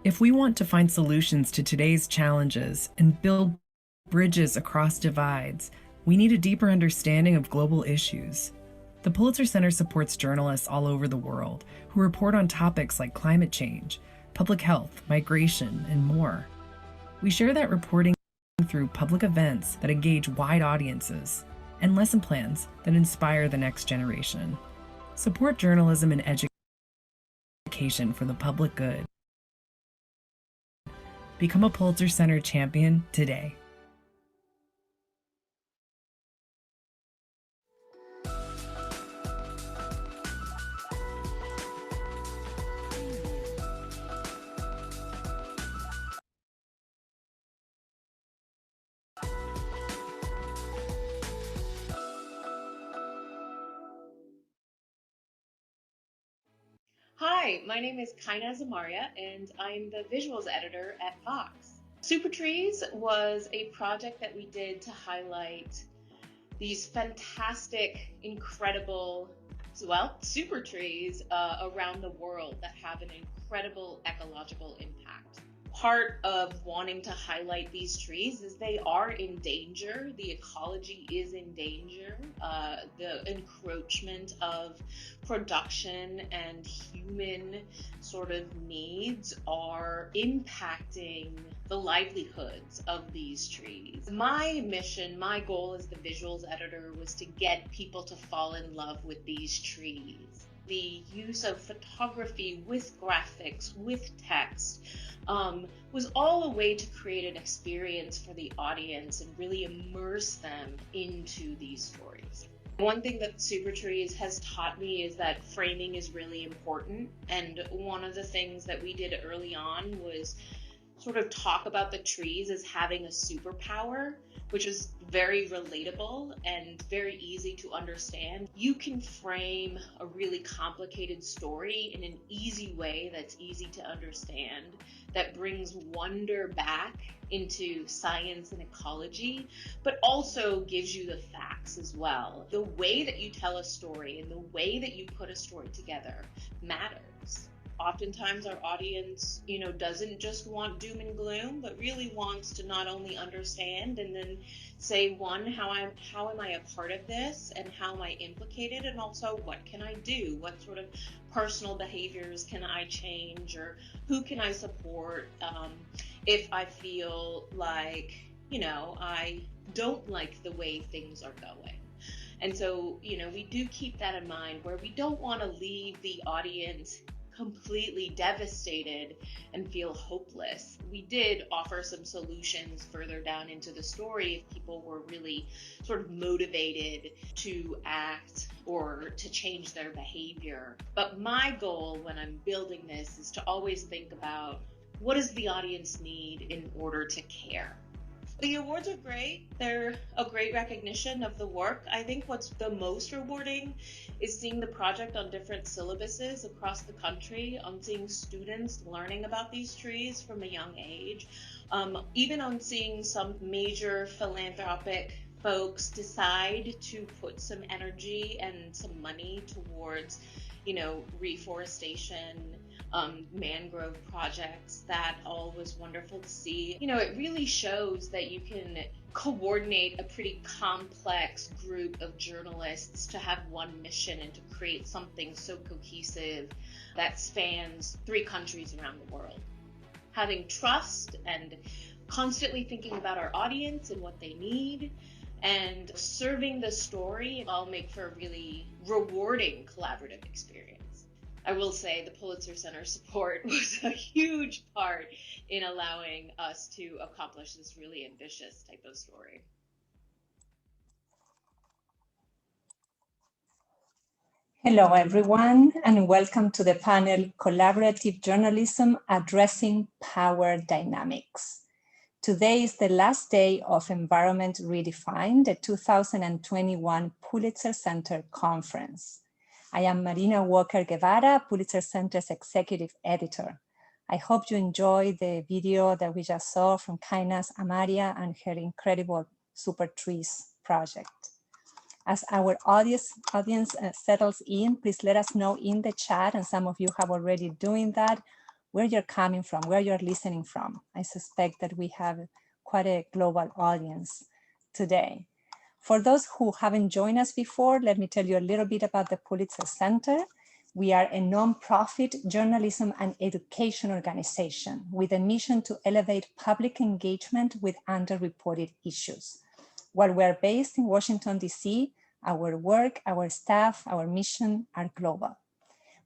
If we want to find solutions to today's challenges and build bridges across divides, we need a deeper understanding of global issues. The Pulitzer Center supports journalists all over the world who report on topics like climate change, public health, migration, and more. We share that reporting through public events that engage wide audiences and lesson plans that inspire the next generation. Support journalism and education for the public good. Become a Pulitzer Center champion today. Hi, my name is Kaina Zamaria, and I'm the visuals editor at Vox. Super Trees was a project that we did to highlight these fantastic, incredible, super trees around the world that have an incredible ecological impact. Part of wanting to highlight these trees is they are in danger. The ecology is in danger. The encroachment of production and human sort of needs are impacting the livelihoods of these trees. My mission, my goal as the visuals editor was to get people to fall in love with these trees. The use of photography with graphics, with text, was all a way to create an experience for the audience and really immerse them into these stories. One thing that Super Trees has taught me is that framing is really important. And one of the things that we did early on was sort of talk about the trees as having a superpower, which is very relatable and very easy to understand. You can frame a really complicated story in an easy way that's easy to understand, that brings wonder back into science and ecology, but also gives you the facts as well. The way that you tell a story and the way that you put a story together matters. Oftentimes our audience, doesn't just want doom and gloom, but really wants to not only understand and then say, one, how am I a part of this and how am I implicated, and also what can I do? What sort of personal behaviors can I change, or who can I support if I feel like, I don't like the way things are going. And so, we do keep that in mind, where we don't want to leave the audience completely devastated and feel hopeless. We did offer some solutions further down into the story if people were really sort of motivated to act or to change their behavior. But my goal when I'm building this is to always think about, what does the audience need in order to care? The awards are great. They're a great recognition of the work. I think what's the most rewarding is seeing the project on different syllabuses across the country, on seeing students learning about these trees from a young age, even on seeing some major philanthropic folks decide to put some energy and some money towards, reforestation, mangrove projects. That all was wonderful to see. It really shows that you can coordinate a pretty complex group of journalists to have one mission and to create something so cohesive that spans 3 countries around the world. Having trust and constantly thinking about our audience and what they need, and serving the story all make for a really rewarding collaborative experience. I will say the Pulitzer Center support was a huge part in allowing us to accomplish this really ambitious type of story. Hello, everyone, and welcome to the panel Collaborative Journalism Addressing Power Dynamics. Today is the last day of Environment Redefined, the 2021 Pulitzer Center Conference. I am Marina Walker Guevara, Pulitzer Center's executive editor. I hope you enjoyed the video that we just saw from Kaina Zamaria and her incredible Super Trees project. As our audience settles in, please let us know in the chat, and some of you have already doing that, where you're coming from, where you're listening from. I suspect that we have quite a global audience today. For those who haven't joined us before, let me tell you a little bit about the Pulitzer Center. We are a nonprofit journalism and education organization with a mission to elevate public engagement with underreported issues. While we're based in Washington, D.C., our work, our staff, our mission are global.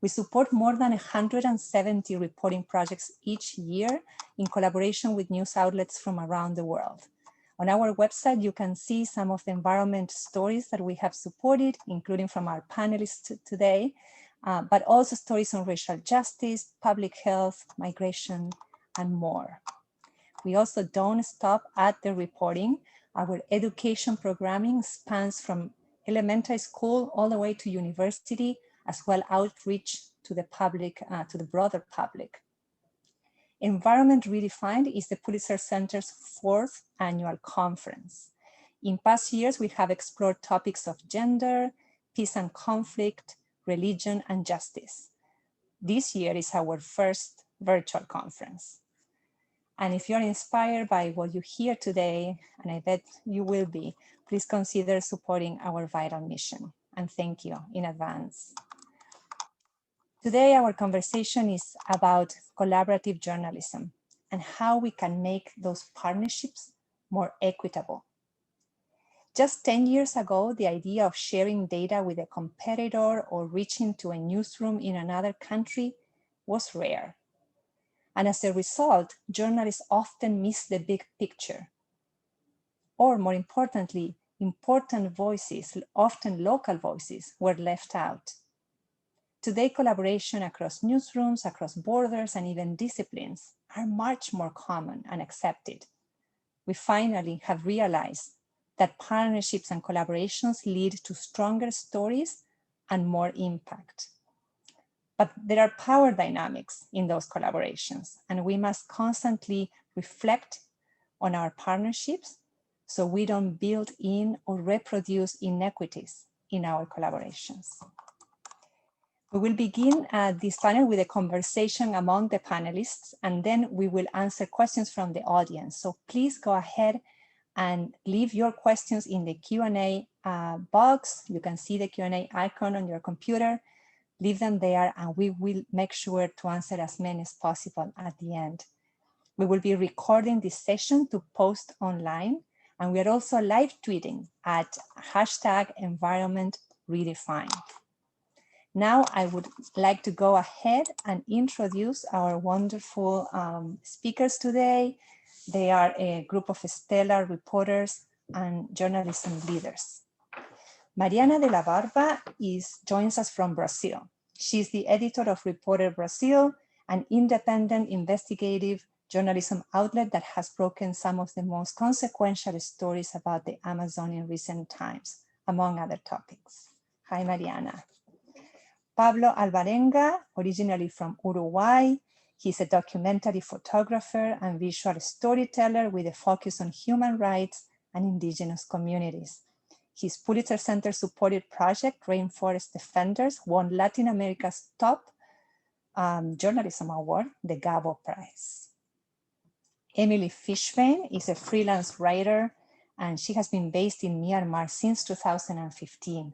We support more than 170 reporting projects each year in collaboration with news outlets from around the world. On our website, you can see some of the environment stories that we have supported, including from our panelists today, but also stories on racial justice, public health, migration, and more. We also don't stop at the reporting. Our education programming spans from elementary school all the way to university, as well outreach to the public, to the broader public. Environment Redefined is the Pulitzer Center's 4th annual conference. In past years, we have explored topics of gender, peace and conflict, religion, and justice. This year is our first virtual conference. And if you're inspired by what you hear today, and I bet you will be, please consider supporting our vital mission. And thank you in advance. Today, our conversation is about collaborative journalism and how we can make those partnerships more equitable. Just 10 years ago, the idea of sharing data with a competitor or reaching to a newsroom in another country was rare. And as a result, journalists often miss the big picture. Or more importantly, important voices, often local voices, were left out. Today, collaboration across newsrooms, across borders, and even disciplines are much more common and accepted. We finally have realized that partnerships and collaborations lead to stronger stories and more impact. But there are power dynamics in those collaborations, and we must constantly reflect on our partnerships so we don't build in or reproduce inequities in our collaborations. We will begin this panel with a conversation among the panelists, and then we will answer questions from the audience. So please go ahead and leave your questions in the Q&A box. You can see the Q&A icon on your computer. Leave them there, and we will make sure to answer as many as possible at the end. We will be recording this session to post online, and we are also live tweeting at #EnvironmentRedefined. Now I would like to go ahead and introduce our wonderful speakers today. They are a group of stellar reporters and journalism leaders. Mariana de la Barba joins us from Brazil. She's the editor of Reporter Brazil, an independent investigative journalism outlet that has broken some of the most consequential stories about the Amazon in recent times, among other topics. Hi, Mariana. Pablo Alvarenga, originally from Uruguay. He's a documentary photographer and visual storyteller with a focus on human rights and indigenous communities. His Pulitzer Center supported project, Rainforest Defenders, won Latin America's top journalism award, the Gabo Prize. Emily Fishbein is a freelance writer, and she has been based in Myanmar since 2015.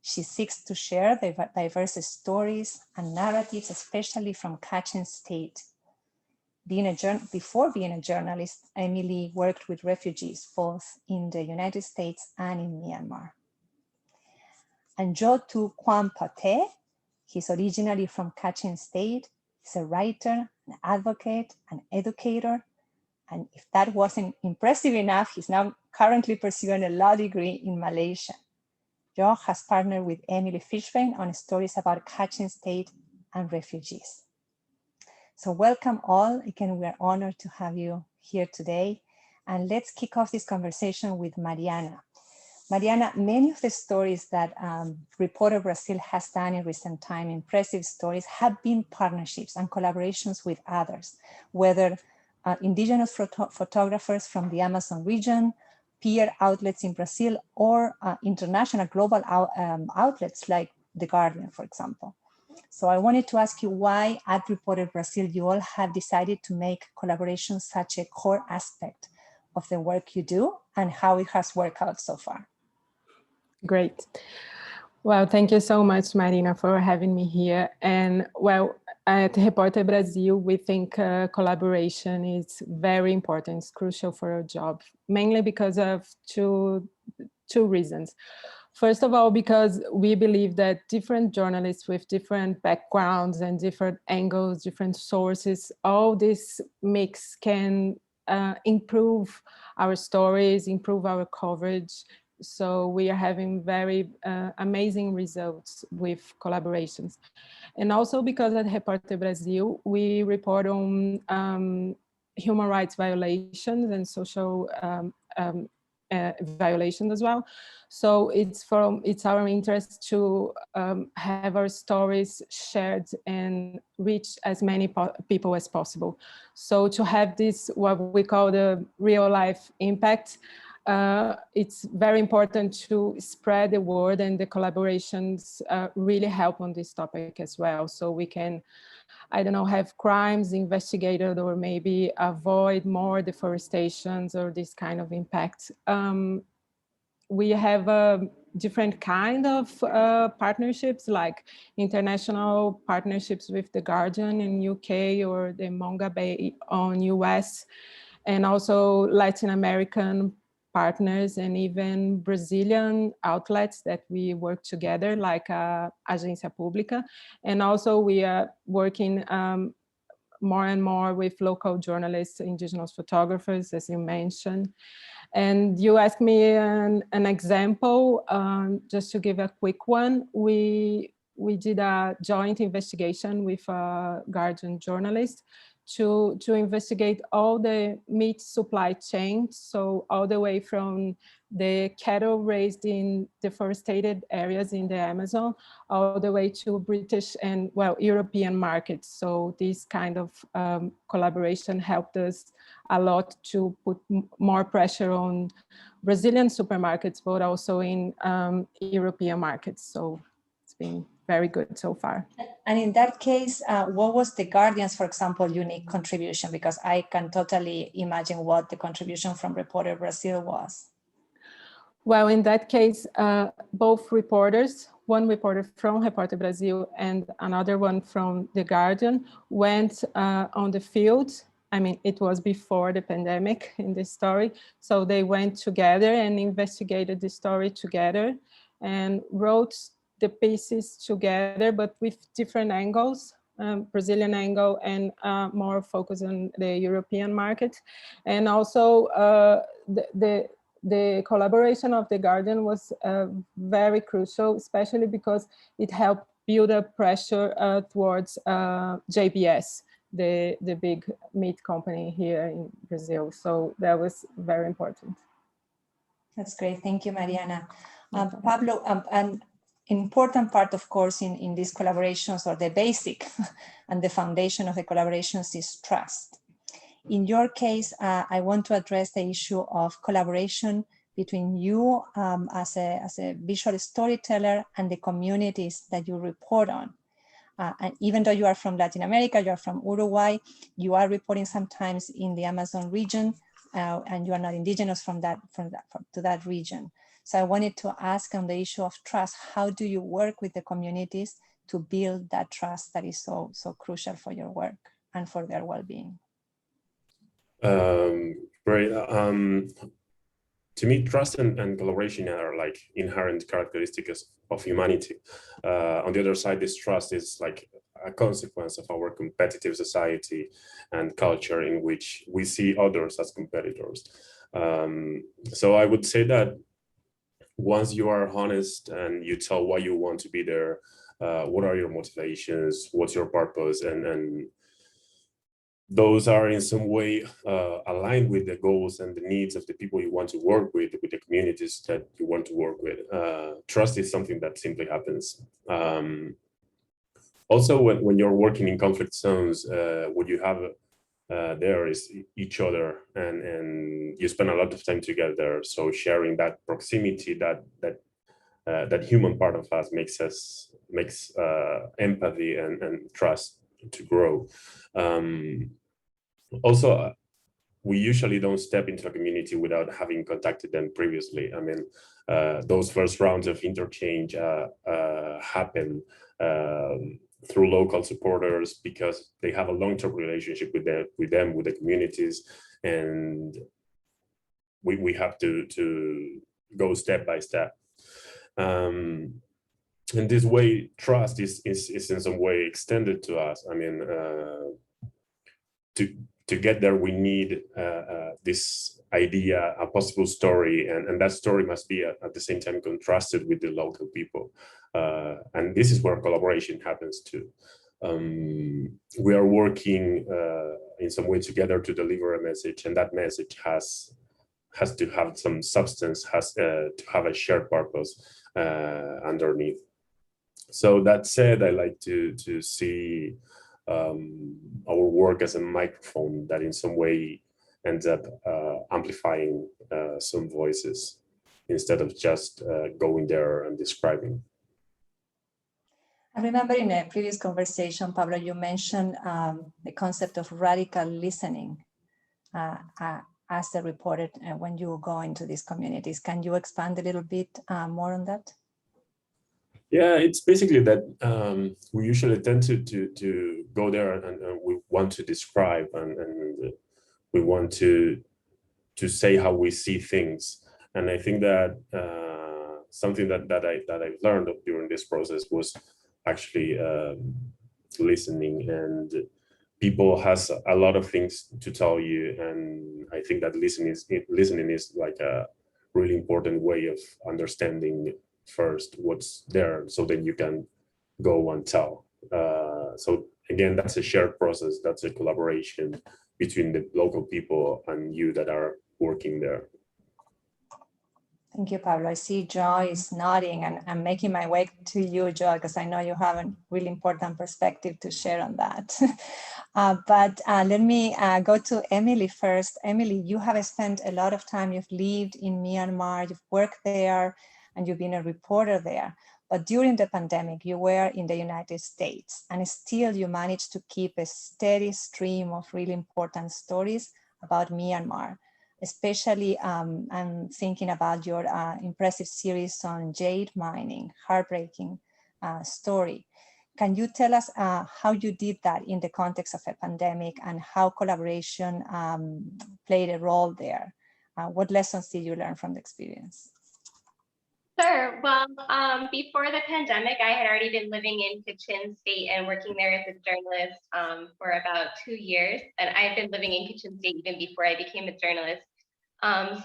She seeks to share diverse stories and narratives, especially from Kachin State. Before being a journalist, Emily worked with refugees, both in the United States and in Myanmar. And Tu Hkawng, he's originally from Kachin State. He's a writer, an advocate, an educator. And if that wasn't impressive enough, he's now currently pursuing a law degree in Malaysia. Jo has partnered with Emily Fishbein on stories about Kachin State and refugees. So welcome all. Again, we are honored to have you here today. And let's kick off this conversation with Mariana. Mariana, many of the stories that Reporter Brazil has done in recent time, impressive stories, have been partnerships and collaborations with others, whether indigenous photographers from the Amazon region, peer outlets in Brazil, or international global outlets like The Guardian, for example. So I wanted to ask you why at Reporter Brazil you all have decided to make collaboration such a core aspect of the work you do and how it has worked out so far. Great. Well, thank you so much, Marina, for having me here. And well, at Reporter Brazil, we think collaboration is very important. It's crucial for our job, mainly because of two reasons. First of all, because we believe that different journalists with different backgrounds and different angles, different sources, all this mix can improve our stories, improve our coverage. So we are having very amazing results with collaborations. And also because at Reporter Brazil, we report on human rights violations and social violations as well. So it's our interest to have our stories shared and reach as many people as possible. So to have this, what we call the real life impact, it's very important to spread the word, and the collaborations really help on this topic as well. So we can, I don't know, have crimes investigated or maybe avoid more deforestations or this kind of impact. We have a different kind of partnerships, like international partnerships with The Guardian in UK or the Manga Bay on US, and also Latin American partners and even Brazilian outlets that we work together, like Agência Pública. And also we are working more and more with local journalists, indigenous photographers, as you mentioned. And you asked me an example, just to give a quick one. We did a joint investigation with a Guardian journalist to investigate all the meat supply chain. So all the way from the cattle raised in deforested areas in the Amazon, all the way to British and, well, European markets. So this kind of collaboration helped us a lot to put more pressure on Brazilian supermarkets, but also in European markets. So it's been very good so far. And in that case, what was the Guardian's, for example, unique contribution? Because I can totally imagine what the contribution from Reporter Brazil was. Well, in that case, both reporters, one reporter from Reporter Brazil and another one from The Guardian, went on the field. I mean, it was before the pandemic in this story. So they went together and investigated the story together and wrote the pieces together, but with different angles, Brazilian angle and more focus on the European market. And also the collaboration of The Guardian was very crucial, especially because it helped build up pressure towards JBS, the big meat company here in Brazil. So that was very important. That's great. Thank you, Mariana. Pablo, an important part, of course, in these collaborations, or the basic and the foundation of the collaborations, is trust. In your case, I want to address the issue of collaboration between you as a visual storyteller and the communities that you report on. And even though you are from Latin America, you are from Uruguay, you are reporting sometimes in the Amazon region, and you are not indigenous to that region. So I wanted to ask on the issue of trust, how do you work with the communities to build that trust that is so crucial for your work and for their well-being? Great. To me, trust and collaboration are like inherent characteristics of humanity. On the other side, this trust is like a consequence of our competitive society and culture in which we see others as competitors. So I would say that once you are honest and you tell why you want to be there, what are your motivations, what's your purpose, and those are in some way aligned with the goals and the needs of the people you want to work with the communities that you want to work with. Trust is something that simply happens. Also, when you're working in conflict zones, what you have there is each other, and you spend a lot of time together. So sharing that proximity, that human part of us makes us makes empathy and trust to grow. Also, we usually don't step into a community without having contacted them previously. I mean, those first rounds of interchange happen through local supporters because they have a long-term relationship with the communities, and we have to go step by step. In this way, trust is in some way extended to us. I mean, to get there, we need this idea, a possible story, and that story must be at the same time contrasted with the local people. And this is where collaboration happens too. We are working in some way together to deliver a message, and that message has to have some substance, has to have a shared purpose underneath. So that said, I like to see our work as a microphone that in some way ends up amplifying some voices instead of just going there and describing. I remember in a previous conversation, Pablo, you mentioned the concept of radical listening as a reporter when you go into these communities. Can you expand a little bit more on that? Yeah, it's basically that we usually tend to go there and we want to describe and we want to say how we see things. And I think that something that I've learned during this process was actually listening, and people has a lot of things to tell you, and I think that listening is like a really important way of understanding first what's there, so then you can go and tell. So again, that's a shared process, that's a collaboration between the local people and you that are working there. Thank you, Pablo. I see Joy is nodding, and I'm making my way to you, Joy, because I know you have a really important perspective to share on that. But let me go to Emily first. Emily, you have spent a lot of time, you've lived in Myanmar, you've worked there, and you've been a reporter there. But during the pandemic, you were in the United States, and still you managed to keep a steady stream of really important stories about Myanmar. Especially, I'm thinking about your impressive series on jade mining, heartbreaking story. Can you tell us how you did that in the context of a pandemic and how collaboration played a role there? What lessons did you learn from the experience? Sure. Well, before the pandemic, I had already been living in Kachin State and working there as a journalist for about 2 years. And I had been living in Kachin State even before I became a journalist.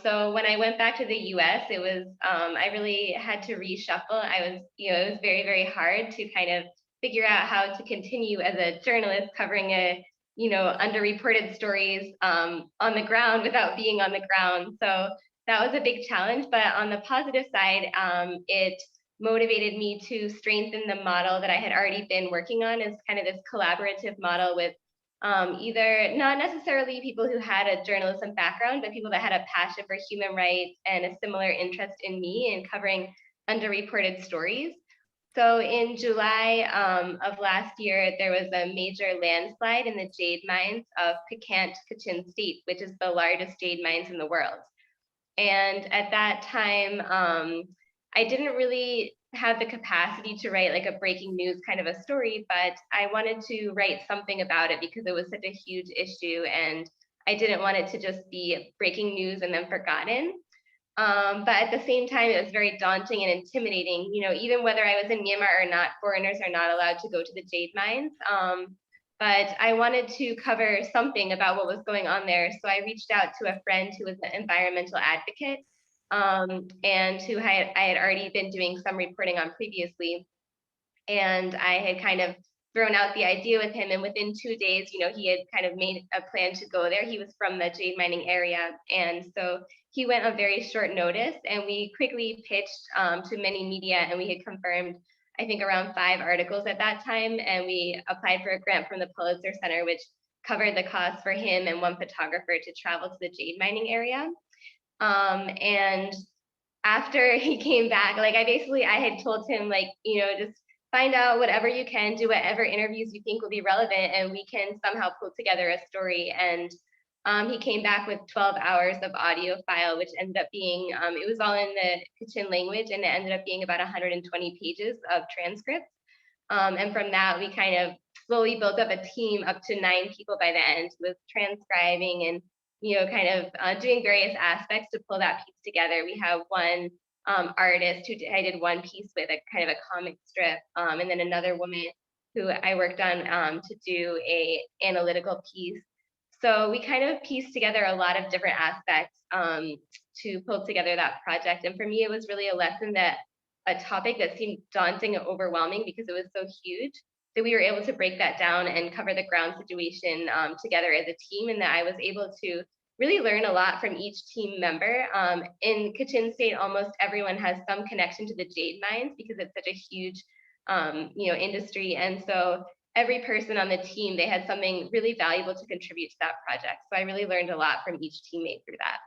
So when I went back to the US, it was, I really had to reshuffle. It was very, very hard to kind of figure out how to continue as a journalist covering underreported stories on the ground without being on the ground. So that was a big challenge, but on the positive side, it motivated me to strengthen the model that I had already been working on as kind of this collaborative model with either not necessarily people who had a journalism background, but people that had a passion for human rights and a similar interest in me in covering underreported stories. So in July of last year, there was a major landslide in the jade mines of Kachin State, which is the largest jade mines in the world. And at that time, I didn't really have the capacity to write like a breaking news kind of a story, but I wanted to write something about it because it was such a huge issue and I didn't want it to just be breaking news and then forgotten. But at the same time, it was very daunting and intimidating. Even whether I was in Myanmar or not, foreigners are not allowed to go to the jade mines. But I wanted to cover something about what was going on there. So I reached out to a friend who was an environmental advocate and who I had already been doing some reporting on previously. And I had kind of thrown out the idea with him. And within 2 days, he had kind of made a plan to go there. He was from the jade mining area. And so he went on very short notice and we quickly pitched to many media and we had confirmed I think around 5 articles at that time, and we applied for a grant from the Pulitzer Center, which covered the cost for him and one photographer to travel to the jade mining area. And after he came back, I had told him just find out whatever you can, do whatever interviews you think will be relevant, and we can somehow pull together a story. And he came back with 12 hours of audio file, which ended up being, it was all in the Kachin language, and it ended up being about 120 pages of transcripts. And from that, we kind of slowly built up a team up to 9 people by the end, with transcribing and, kind of doing various aspects to pull that piece together. We have one artist who I did one piece with, a kind of a comic strip, and then another woman who I worked on to do a analytical piece. So we kind of pieced together a lot of different aspects to pull together that project. And for me, it was really a lesson that a topic that seemed daunting and overwhelming because it was so huge, that we were able to break that down and cover the ground situation together as a team, and that I was able to really learn a lot from each team member. In Kachin State, almost everyone has some connection to the jade mines because it's such a huge industry. And so every person on the team, they had something really valuable to contribute to that project. So I really learned a lot from each teammate through that.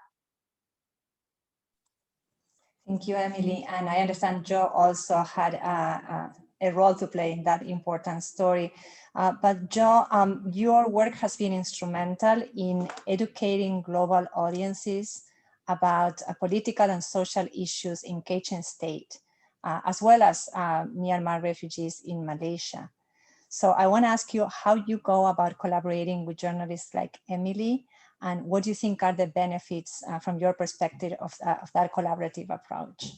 Thank you, Emily. And I understand Joe also had a role to play in that important story. But Joe, your work has been instrumental in educating global audiences about political and social issues in Kachin State, as well as Myanmar refugees in Malaysia. So I want to ask you how you go about collaborating with journalists like Emily, and what do you think are the benefits from your perspective of that collaborative approach?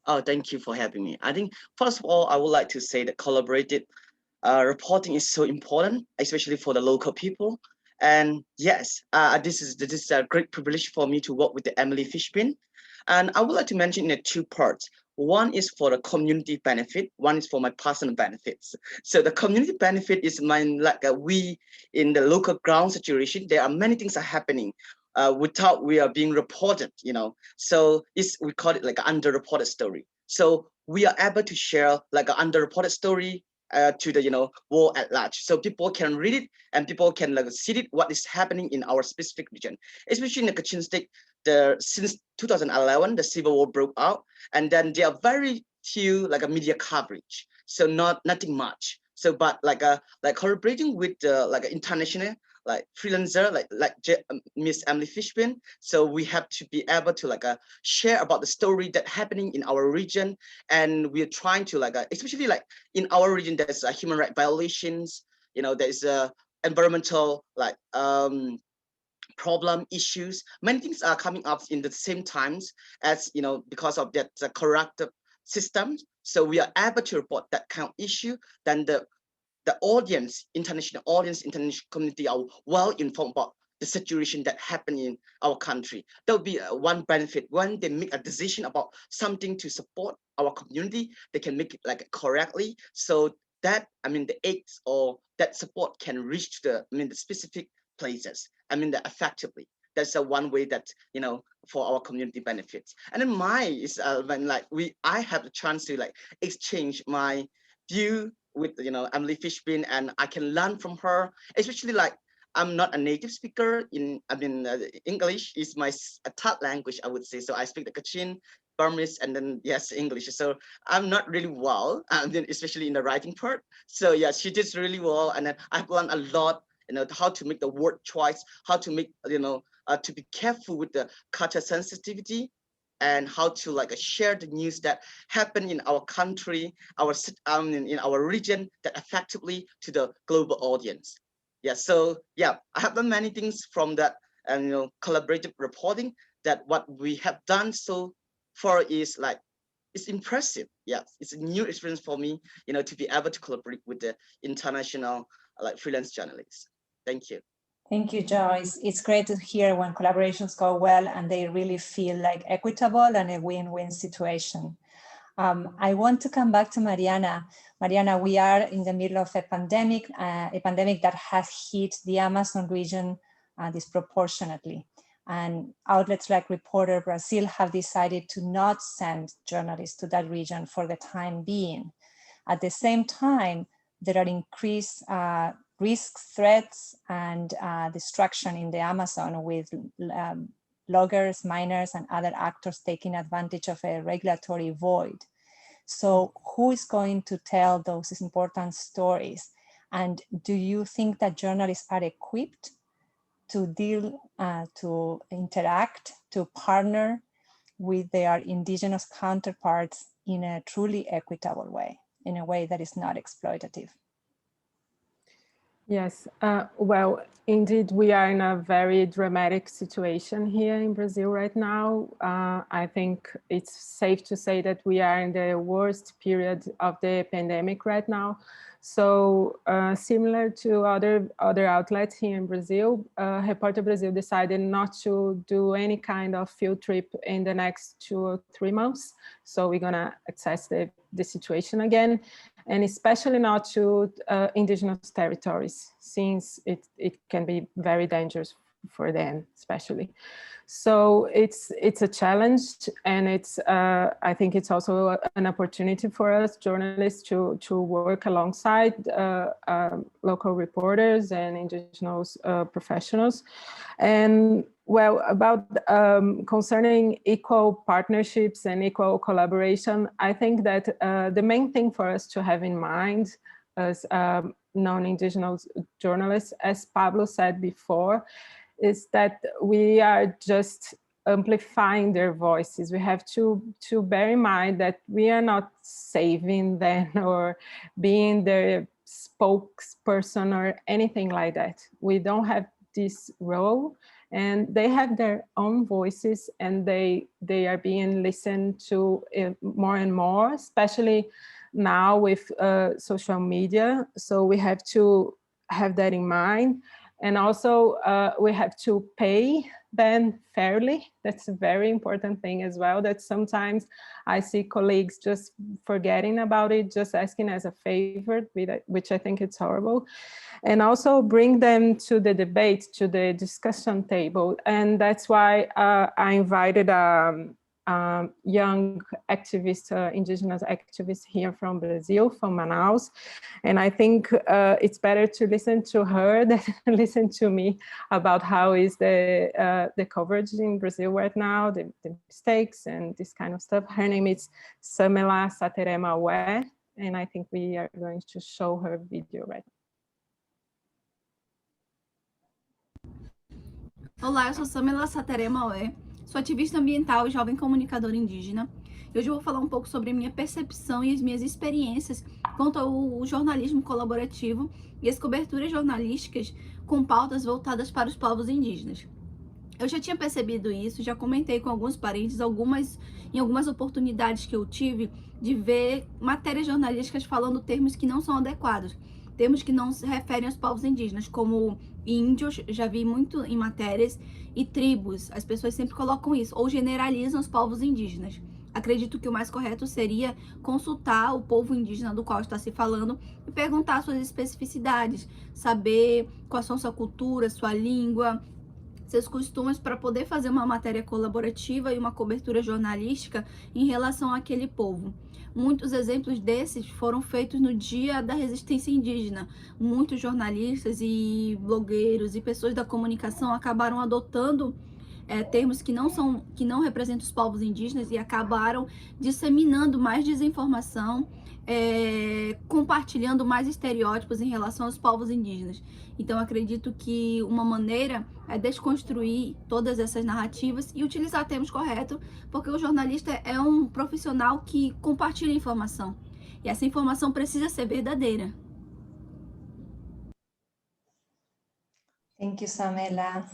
Oh, thank you for having me. I think, first of all, I would like to say that collaborative reporting is so important, especially for the local people. And yes, this is a great privilege for me to work with the Emily Fishbein. And I would like to mention in 2 parts. One is for the community benefit, one is for my personal benefits. So the community benefit is we in the local ground situation, there are many things are happening without we are being reported, So we call it like an underreported story. So we are able to share like an underreported story to the world at large, so people can read it and people can see it, what is happening in our specific region, especially in the Kachin State. Since 2011, the civil war broke out, and then there are very few a media coverage, so nothing much. So but collaborating with international freelancer like Miss Emily Fishbein, so we have to be able to share about the story that happening in our region, and we are trying to especially in our region there's human rights violations, there's environmental problem issues, many things are coming up in the same times as because of that corrupted system. So we are able to report that kind of issue, then the audience, international community are well informed about the situation that happened in our country. That would be one benefit. When they make a decision about something to support our community, they can make it correctly, so that the aids or that support can reach to the specific places, effectively. That's one way that for our community benefits. And then mine is when I have the chance to exchange my view with Emily Fishbein, and I can learn from her, especially I'm not a native speaker in English is my third language, I would say. So I speak the Kachin, Burmese, and then yes, English. So I'm not really well, especially in the writing part. So yeah, she did really well, and then I've learned a lot, how to make the word choice, how to make to be careful with the culture sensitivity, and how to share the news that happen in our country, in our region, that effectively to the global audience. Yeah, so yeah, I have done many things from that, and collaborative reporting. That what we have done so far is it's impressive. Yeah, it's a new experience for me, to be able to collaborate with the international freelance journalists. Thank you. Thank you, Joyce. It's great to hear when collaborations go well and they really feel equitable and a win-win situation. I want to come back to Mariana. Mariana, we are in the middle of a pandemic that has hit the Amazon region disproportionately. And outlets like Reporter Brazil have decided to not send journalists to that region for the time being. At the same time, there are increased risks, threats, and destruction in the Amazon, with loggers, miners, and other actors taking advantage of a regulatory void. So who is going to tell those important stories? And do you think that journalists are equipped to deal, to interact, to partner with their indigenous counterparts in a truly equitable way, in a way that is not exploitative? Yes, well, indeed, we are in a very dramatic situation here in Brazil right now. I think it's safe to say that we are in the worst period of the pandemic right now. So similar to other outlets here in Brazil, Repórter Brasil decided not to do any kind of field trip in the next 2 or 3 months. So we're gonna assess the situation again, and especially not to indigenous territories, since it can be very dangerous for them, especially. So it's a challenge, and it's I think it's also an opportunity for us journalists to work alongside local reporters and indigenous professionals. And well, about concerning equal partnerships and equal collaboration, I think that the main thing for us to have in mind as non-indigenous journalists, as Pablo said before, is that we are just amplifying their voices. We have to bear in mind that we are not saving them or being their spokesperson or anything like that. We don't have this role, and they have their own voices, and they are being listened to more and more, especially now with social media. So we have to have that in mind. And also we have to pay them fairly. That's a very important thing as well, that sometimes I see colleagues just forgetting about it, just asking as a favor, which I think it's horrible. And also bring them to the debate, to the discussion table. And that's why I invited young activist, indigenous activist here from Brazil, from Manaus. And I think it's better to listen to her than listen to me about how is the coverage in Brazil right now, the mistakes and this kind of stuff. Her name is Samela Saterema We, and I think we are going to show her video right now. Olá, eu sou Samela Saterema We, sou ativista ambiental e jovem comunicadora indígena. E hoje eu vou falar um pouco sobre a minha percepção e as minhas experiências quanto ao jornalismo colaborativo e as coberturas jornalísticas com pautas voltadas para os povos indígenas. Eu já tinha percebido isso, já comentei com alguns parentes em algumas oportunidades que eu tive de ver matérias jornalísticas falando termos que não são adequados, termos que não se referem aos povos indígenas, como índios, já vi muito em matérias, e tribos. As pessoas sempre colocam isso, ou generalizam os povos indígenas. Acredito que o mais correto seria consultar o povo indígena do qual está se falando e perguntar suas especificidades, saber quais são sua cultura, sua língua, seus costumes, para poder fazer uma matéria colaborativa e uma cobertura jornalística em relação àquele povo. Muitos exemplos desses foram feitos no Dia da Resistência Indígena. Muitos jornalistas e blogueiros e pessoas da comunicação acabaram adotando termos que não representam os povos indígenas e acabaram disseminando mais desinformação, compartilhando mais estereótipos em relação aos povos indígenas. Então acredito que uma maneira é desconstruir todas essas narrativas e utilizar termos corretos, porque o jornalista é um profissional que compartilha informação, e essa informação precisa ser verdadeira. Thank you, Samela.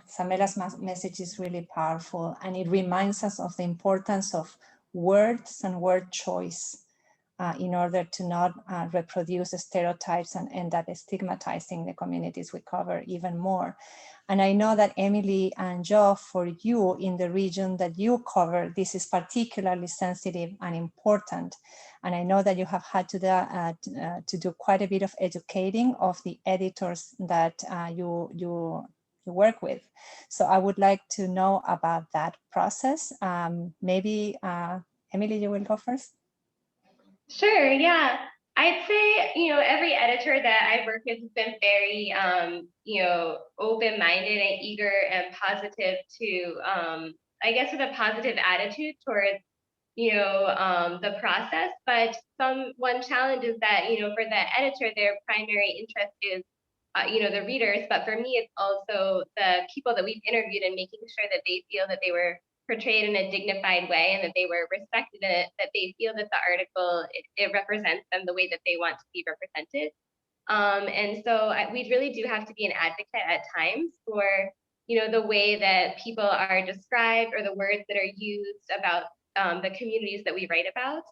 Samela's message is really powerful, and it reminds us of the importance of words and word choice in order to not reproduce stereotypes and end up stigmatizing the communities we cover even more. And I know that Emily and Joe, for you in the region that you cover, this is particularly sensitive and important. And I know that you have had to do quite a bit of educating of the editors that you work with. So I would like to know about that process. Maybe Emily, you will go first. Sure, yeah. I'd say, every editor that I've worked with has been very, open-minded and eager and positive to, I guess with a positive attitude towards the process. But one challenge is that, for the editor, their primary interest is, the readers. But for me, it's also the people that we've interviewed and making sure that they feel that they were portrayed in a dignified way and that they were respected in it, that they feel that the article, it represents them the way that they want to be represented. And so we really do have to be an advocate at times for, the way that people are described or the words that are used about the communities that we write about.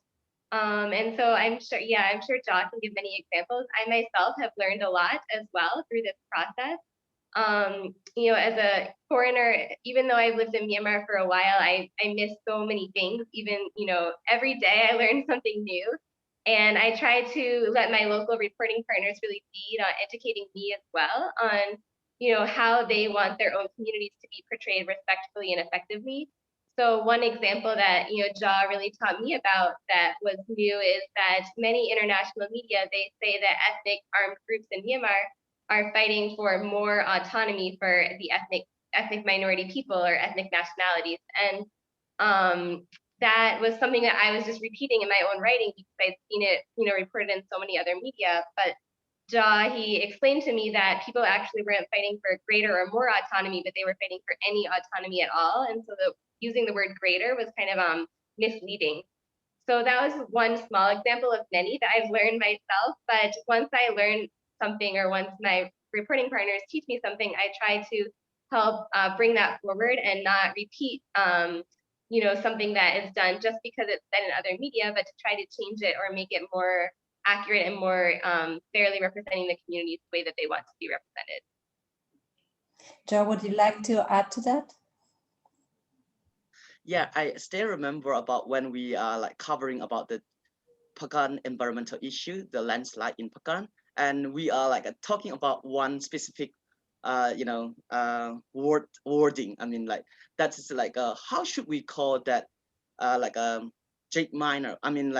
And so I'm sure Jaw can give many examples. I myself have learned a lot as well through this process. As a foreigner, even though I've lived in Myanmar for a while, I miss so many things. Even, every day I learn something new. And I try to let my local reporting partners really lead on educating me as well on, how they want their own communities to be portrayed respectfully and effectively. So one example that, Jaw really taught me about that was new is that many international media, they say that ethnic armed groups in Myanmar are fighting for more autonomy for the ethnic minority people or ethnic nationalities. And that was something that I was just repeating in my own writing because I'd seen it, reported in so many other media. But Jaw, he explained to me that people actually weren't fighting for greater or more autonomy, but they were fighting for any autonomy at all. And so using the word greater was kind of misleading. So that was one small example of many that I've learned myself. But once I learn something, or once my reporting partners teach me something, I try to help bring that forward and not repeat something that is done just because it's said in other media, but to try to change it or make it more accurate and more fairly representing the communities the way that they want to be represented. Joe, would you like to add to that? Yeah, I still remember about when we are covering about the Pagan environmental issue, the landslide in Pagan, and we are talking about one specific wording. I mean, that is how should we call that jade miner? I mean,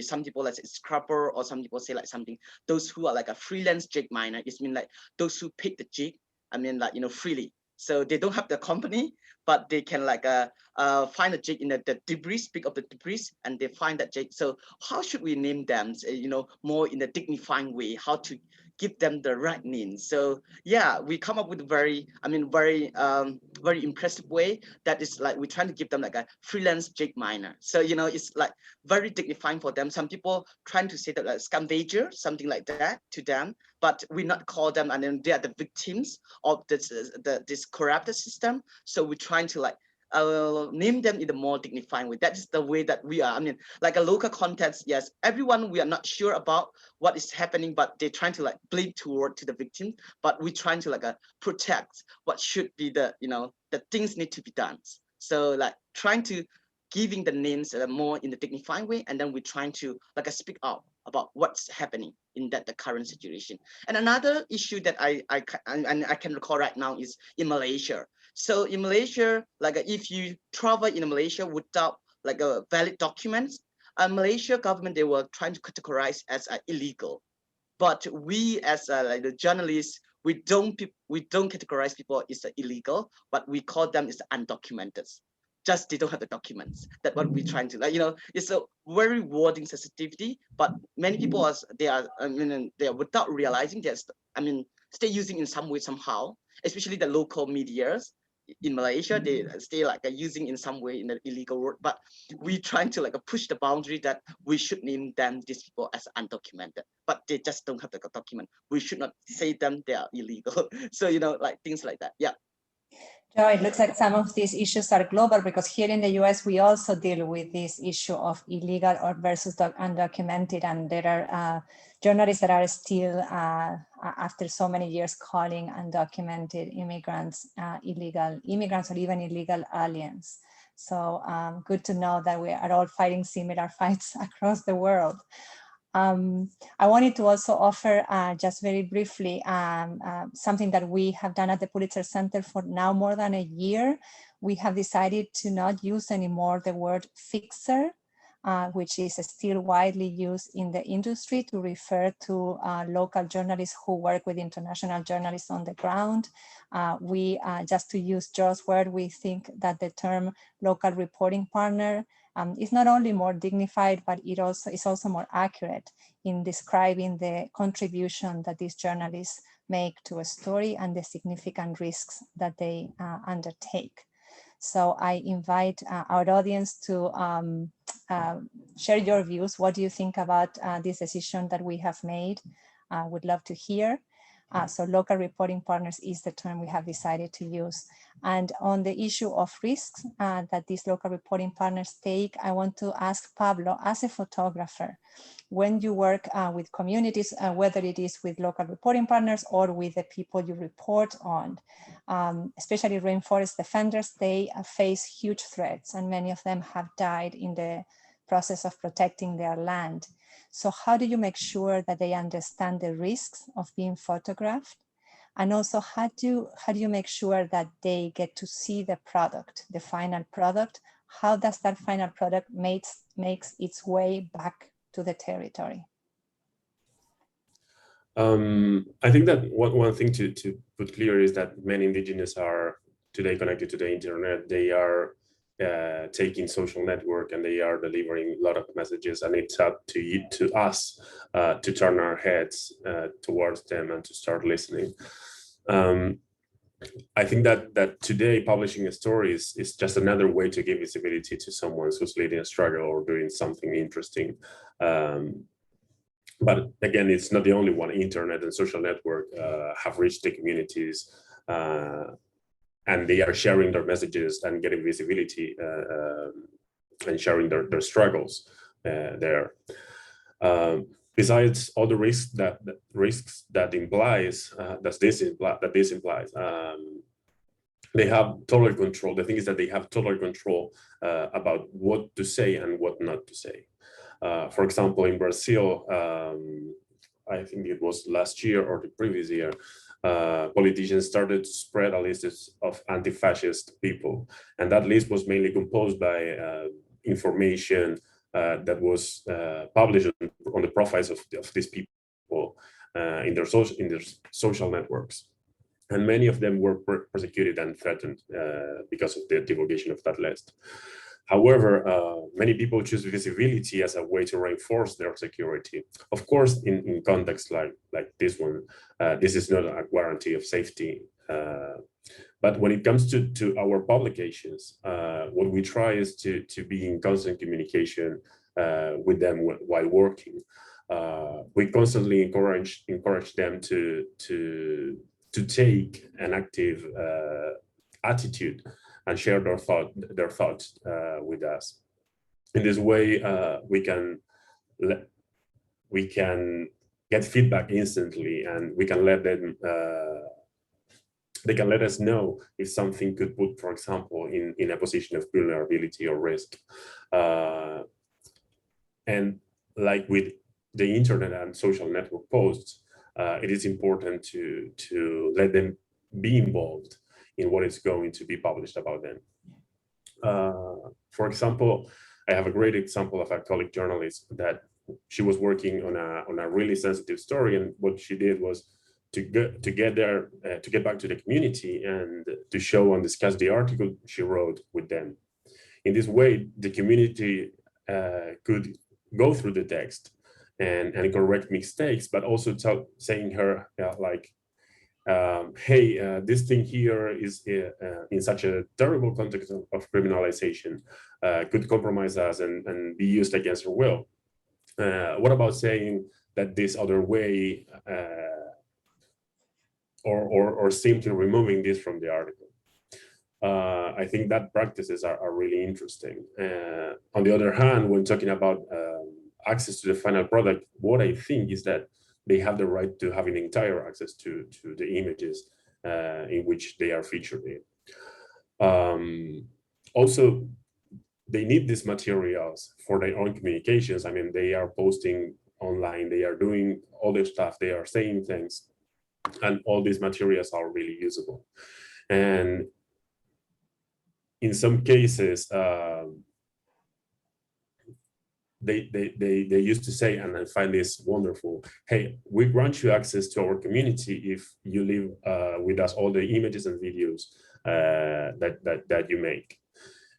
some people say scrapper, or some people say something. Those who are a freelance jade miner, it means those who pick the jade. I mean, freely. So they don't have the company, but they can find the jade in the debris, pick up the debris, and they find that jade. So how should we name them? More in a dignifying way. How to give them the right name. So yeah, we come up with a very impressive way that is we're trying to give them a freelance jade miner. So it's very dignifying for them. Some people trying to say that scambager, something like that to them, but we not call them, and then they are the victims of this corrupted system. So we're trying to name them in a more dignified way. That is the way that we are. I mean, a local context, yes, everyone, we are not sure about what is happening, but they're trying to blame toward to the victim, but we're trying to protect what should be the things need to be done. So trying to giving the names more in the dignified way, and then we're trying to speak out about what's happening in the current situation. And another issue that I can recall right now is in Malaysia. So in Malaysia, if you travel in Malaysia without a valid documents, Malaysia government, they were trying to categorize as illegal. But we as the journalists, we don't categorize people as illegal, but we call them as undocumented. Just they don't have the documents. That's what we're trying to it's a very rewarding sensitivity, but many people they are without realizing still using in some way somehow, especially the local medias in Malaysia, they stay using in some way in the illegal word, but we trying to push the boundary that we should name them, these people, as undocumented, but they just don't have the document. We should not say them they are illegal. So things like that. Yeah. Joe, it looks like some of these issues are global, because here in the US, we also deal with this issue of illegal or versus undocumented. And there are journalists that are still, after so many years, calling undocumented immigrants illegal immigrants or even illegal aliens. So good to know that we are all fighting similar fights across the world. I wanted to also offer just very briefly something that we have done at the Pulitzer Center for now more than a year. We have decided to not use anymore the word fixer, which is still widely used in the industry to refer to local journalists who work with international journalists on the ground. Just to use Joe's word, we think that the term local reporting partner is not only more dignified, but it also is also more accurate in describing the contribution that these journalists make to a story and the significant risks that they undertake. So I invite our audience to share your views. What do you think about this decision that we have made? I would love to hear. So local reporting partners is the term we have decided to use. And on the issue of risks that these local reporting partners take, I want to ask Pablo, as a photographer, when you work with communities, whether it is with local reporting partners or with the people you report on, especially rainforest defenders, they face huge threats, and many of them have died in the process of protecting their land. So how do you make sure that they understand the risks of being photographed? And also, how do you make sure that they get to see the product, the final product? How does that final product makes its way back to the territory? I think that one thing to put clear is that many indigenous are today connected to the internet. They are taking social network and they are delivering a lot of messages, and it's up to us to turn our heads towards them and to start listening. I think that today publishing a story is just another way to give visibility to someone who's leading a struggle or doing something interesting. But again, it's not the only one. Internet and social network have reached the communities, and they are sharing their messages and getting visibility and sharing their struggles there. Besides all the risks that this implies, they have total control. The thing is that they have total control about what to say and what not to say. For example, in Brazil, I think it was last year or the previous year, politicians started to spread a list of anti-fascist people. And that list was mainly composed by information that was published on the profiles of these people in their social networks. And many of them were persecuted and threatened because of the divulgation of that list. However, many people choose visibility as a way to reinforce their security. Of course, in contexts like this one, this is not a guarantee of safety. But when it comes to our publications, what we try is to be in constant communication with them while working. We constantly encourage them to take an active attitude and share their thoughts with us. In this way, we can get feedback instantly, and we can let them. They can let us know if something could put, for example, in a position of vulnerability or risk. And like with the internet and social network posts, it is important to let them be involved in what is going to be published about them. For example, I have a great example of a colleague journalist that she was working on a really sensitive story, and what she did was to get back to the community and to show and discuss the article she wrote with them. In this way, the community could go through the text and correct mistakes, but also saying her hey, this thing here is in such a terrible context of criminalization, could compromise us and be used against her will. What about saying that this other way, or simply removing this from the article? I think that practices are really interesting. On the other hand, when talking about access to the final product, what I think is that they have the right to have an entire access to the images in which they are featured in. Also, they need these materials for their own communications. I mean, they are posting online, they are doing all this stuff, they are saying things, and all these materials are really usable. And in some cases, they used to say, and I find this wonderful, hey, we grant you access to our community if you leave with us all the images and videos that you make.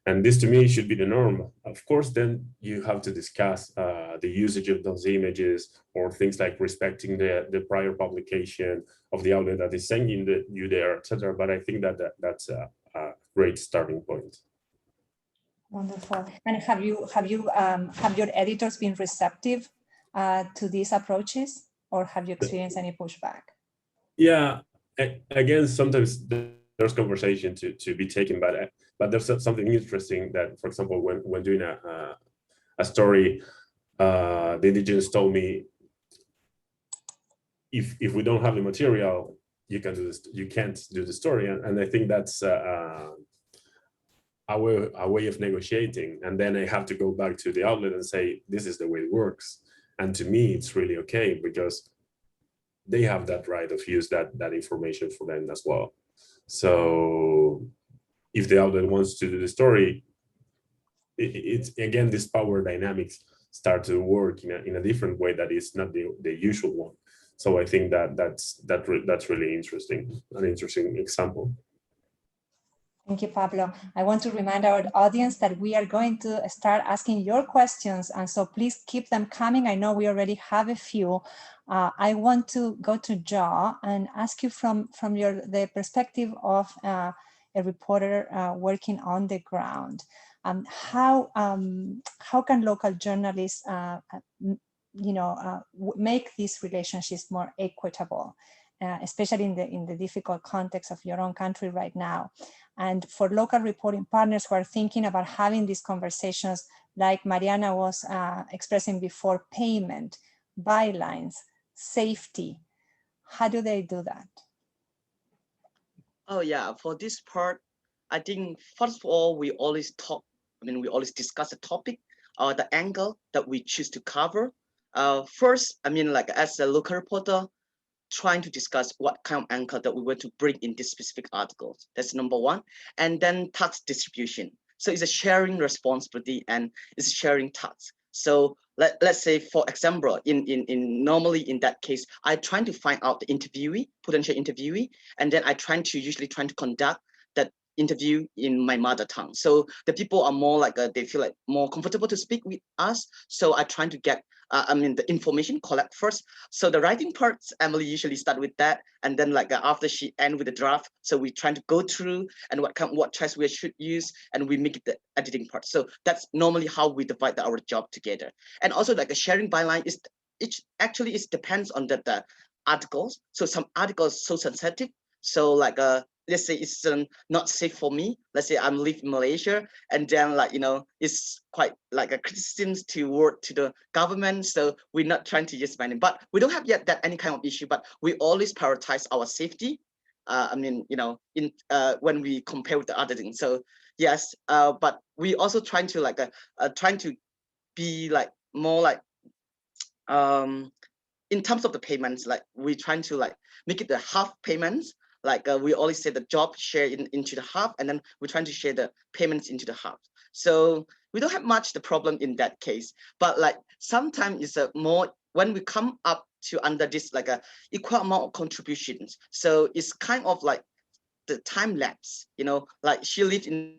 And this to me should be the norm. Of course, then you have to discuss the usage of those images or things like respecting the prior publication of the outlet that is sending you there, etc. But I think that's a great starting point. Wonderful. And have your editors been receptive to these approaches, or have you experienced any pushback? Yeah, again, sometimes there's conversation to be taken, but there's something interesting that, for example, when doing a story, the indigenous told me, if we don't have the material, you can do this, you can't do the story, and I think that's a way of negotiating. And then I have to go back to the outlet and say, this is the way it works. And to me, it's really okay, because they have that right of use that information for them as well. So if the outlet wants to do the story, it's again, this power dynamics start to work in a different way that is not the usual one. So I think that's really interesting, an interesting example. Thank you, Pablo. I want to remind our audience that we are going to start asking your questions, and so please keep them coming. I know we already have a few. I want to go to Jo and ask you from the perspective of a reporter working on the ground. How can local journalists, make these relationships more equitable, especially in the difficult context of your own country right now? And for local reporting partners who are thinking about having these conversations, like Mariana was expressing before, payment, bylines, safety, how do they do that? Oh yeah, for this part, I think first of all, we always discuss the topic or the angle that we choose to cover. First, as a local reporter, trying to discuss what kind of anchor that we want to bring in this specific article. That's number one. And then task distribution. So it's a sharing responsibility and it's a sharing task. So let's say, for example, normally in that case, I try to find out the interviewee, potential interviewee, and then usually trying to conduct that interview in my mother tongue. So the people are more they feel like more comfortable to speak with us. So I try to get the information collect first. So the writing parts, Emily usually start with that, and then after she end with the draft, so we trying to go through and what choice we should use, and we make it the editing part. So that's normally how we divide our job together. And also a sharing byline is it depends on the articles. So some articles so sensitive, so let's say it's not safe for me. Let's say I'm live in Malaysia, and then it's quite a criticism toward to the government. So we're not trying to use my name, but we don't have yet that any kind of issue. But we always prioritize our safety. When we compare with the other things. So yes, but we also trying to be more in terms of the payments. We trying to make it the half payments. We always say the job share into the half, and then we're trying to share the payments into the half. So we don't have much the problem in that case, but sometimes it's more when we come up to under this a equal amount of contributions. So it's kind of the time lapse, she lived in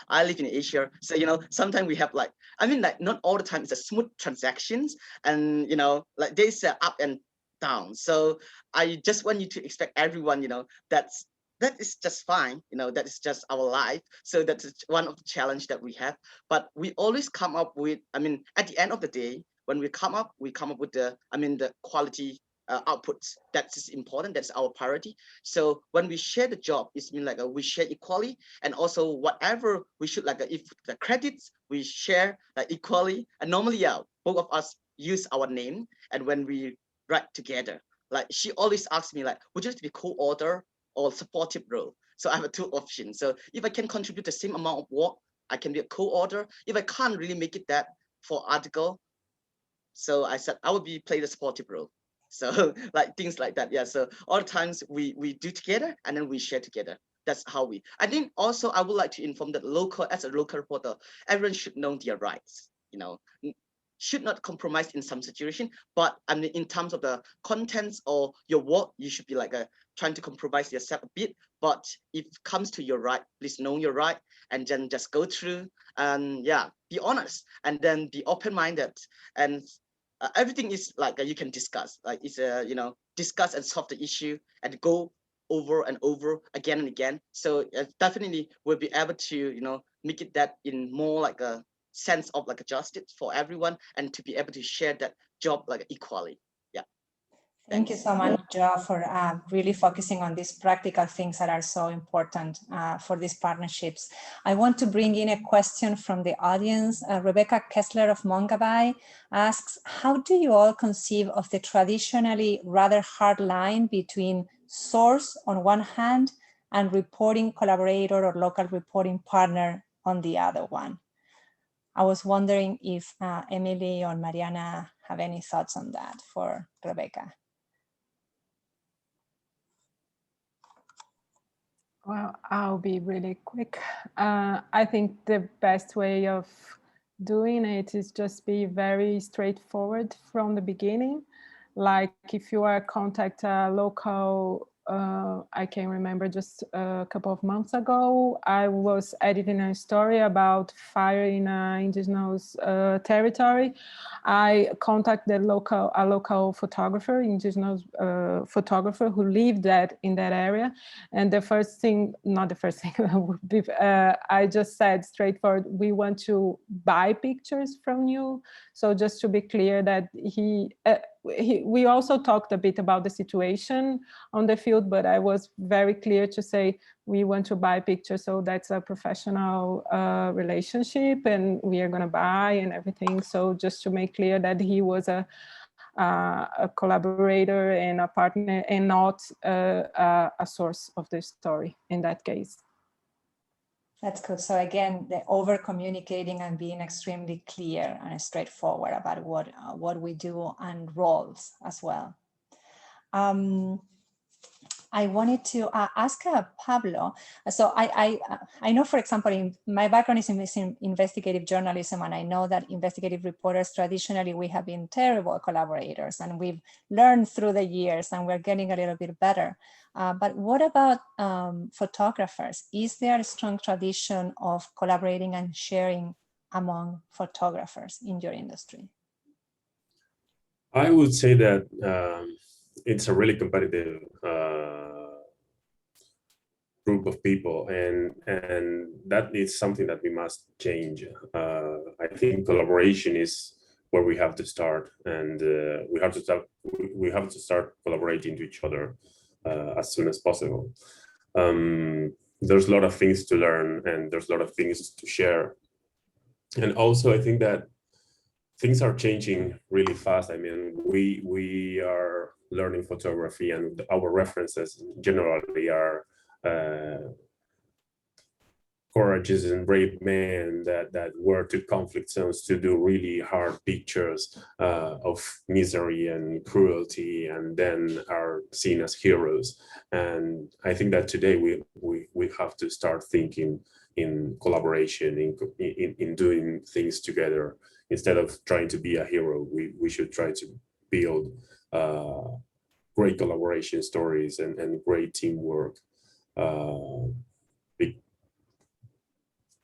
I live in Asia, so sometimes we have not all the time it's a smooth transactions, and there's up and down. So I just want you to expect everyone, that is just fine, that is just our life. So that's one of the challenge that we have, but we always come up with, at the end of the day, when we come up with the quality outputs. That is important. That's our priority. So when we share the job, it's we share equally, and also whatever we should if the credits we share equally. And normally, both of us use our name, and when we write together, she always asks me would you like to be co-author or supportive role? So I have two options. So if I can contribute the same amount of work, I can be a co-author. If I can't really make it that for article, so I said I would play the supportive role. So things like that. Yeah. So all the times we do together, and then we share together. That's how we. I think also I would like to inform that as a local reporter, everyone should know their rights. Should not compromise in some situation, but in terms of the contents or your work, you should be trying to compromise yourself a bit. But if it comes to your right, please know your right, and then just go through and yeah, be honest, and then be open-minded, and everything is like you can discuss, like it's you know, discuss and solve the issue and go over and over again and again. So definitely we'll be able to, you know, make it that in more like a sense of like a justice for everyone, and to be able to share that job like equally. Yeah. Thank you so much, Joe, for really focusing on these practical things that are so important for these partnerships. I want to bring in a question from the audience. Rebecca Kessler of Mongabay asks, how do you all conceive of the traditionally rather hard line between source on one hand and reporting collaborator or local reporting partner on the other one? I was wondering if Emily or Mariana have any thoughts on that for Rebecca. Well, I'll be really quick. I think the best way of doing it is just be very straightforward from the beginning. Like if you are contact a local, I can remember just a couple of months ago, I was editing a story about fire in an indigenous territory. I contacted a local photographer, indigenous photographer who lived in that area. And the first thing, not the first thing, I just said straightforward, we want to buy pictures from you. So just to be clear that we also talked a bit about the situation on the field, but I was very clear to say we want to buy pictures, so that's a professional relationship, and we are going to buy and everything. So just to make clear that he was a collaborator and a partner, and not a source of the story in that case. That's good. So again, the over communicating and being extremely clear and straightforward about what we do and roles as well. I wanted to ask Pablo. So I know, for example, my background is in investigative journalism, and I know that investigative reporters traditionally we have been terrible collaborators, and we've learned through the years, and we're getting a little bit better. But what about photographers? Is there a strong tradition of collaborating and sharing among photographers in your industry? I would say that it's a really competitive group of people, and that is something that we must change. I think collaboration is where we have to start, and we have to start collaborating to each other as soon as possible. There's a lot of things to learn, and there's a lot of things to share, and also I think that things are changing really fast. I mean, we are learning photography, and our references generally are courageous and brave men that were to conflict zones to do really hard pictures of misery and cruelty, and then are seen as heroes. And I think that today we have to start thinking in collaboration, in doing things together. Instead of trying to be a hero, we should try to build great collaboration stories and great teamwork.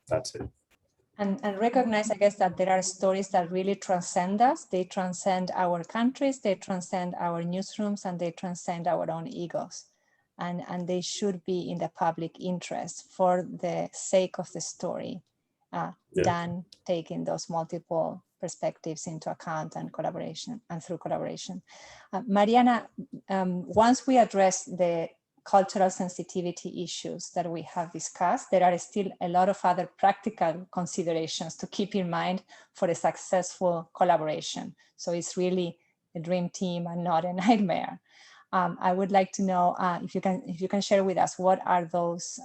That's it. And recognize, I guess, that there are stories that really transcend us. They transcend our countries, they transcend our newsrooms, and they transcend our own egos. And they should be in the public interest for the sake of the story, than taking those multiple perspectives into account and collaboration, and through collaboration. Mariana, once we address the cultural sensitivity issues that we have discussed, there are still a lot of other practical considerations to keep in mind for a successful collaboration. So it's really a dream team and not a nightmare. I would like to know if you can share with us what are those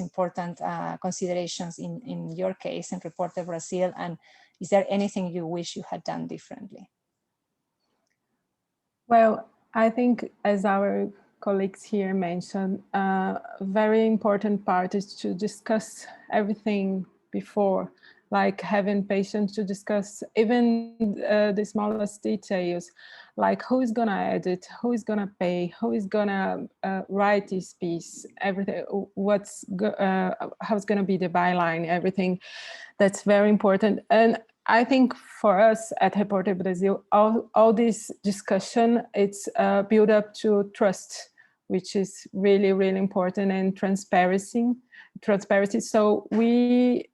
important considerations in your case in Reporter Brazil, and is there anything you wish you had done differently? Well, I think, as our colleagues here mentioned, a very important part is to discuss everything before, like having patience to discuss even the smallest details. like who is gonna edit, who is gonna pay, who is gonna write this piece, everything, how's gonna be the byline, everything. That's very important. And I think for us at Repórter Brasil, all this discussion, it's built up to trust, which is really, really important, and transparency. So we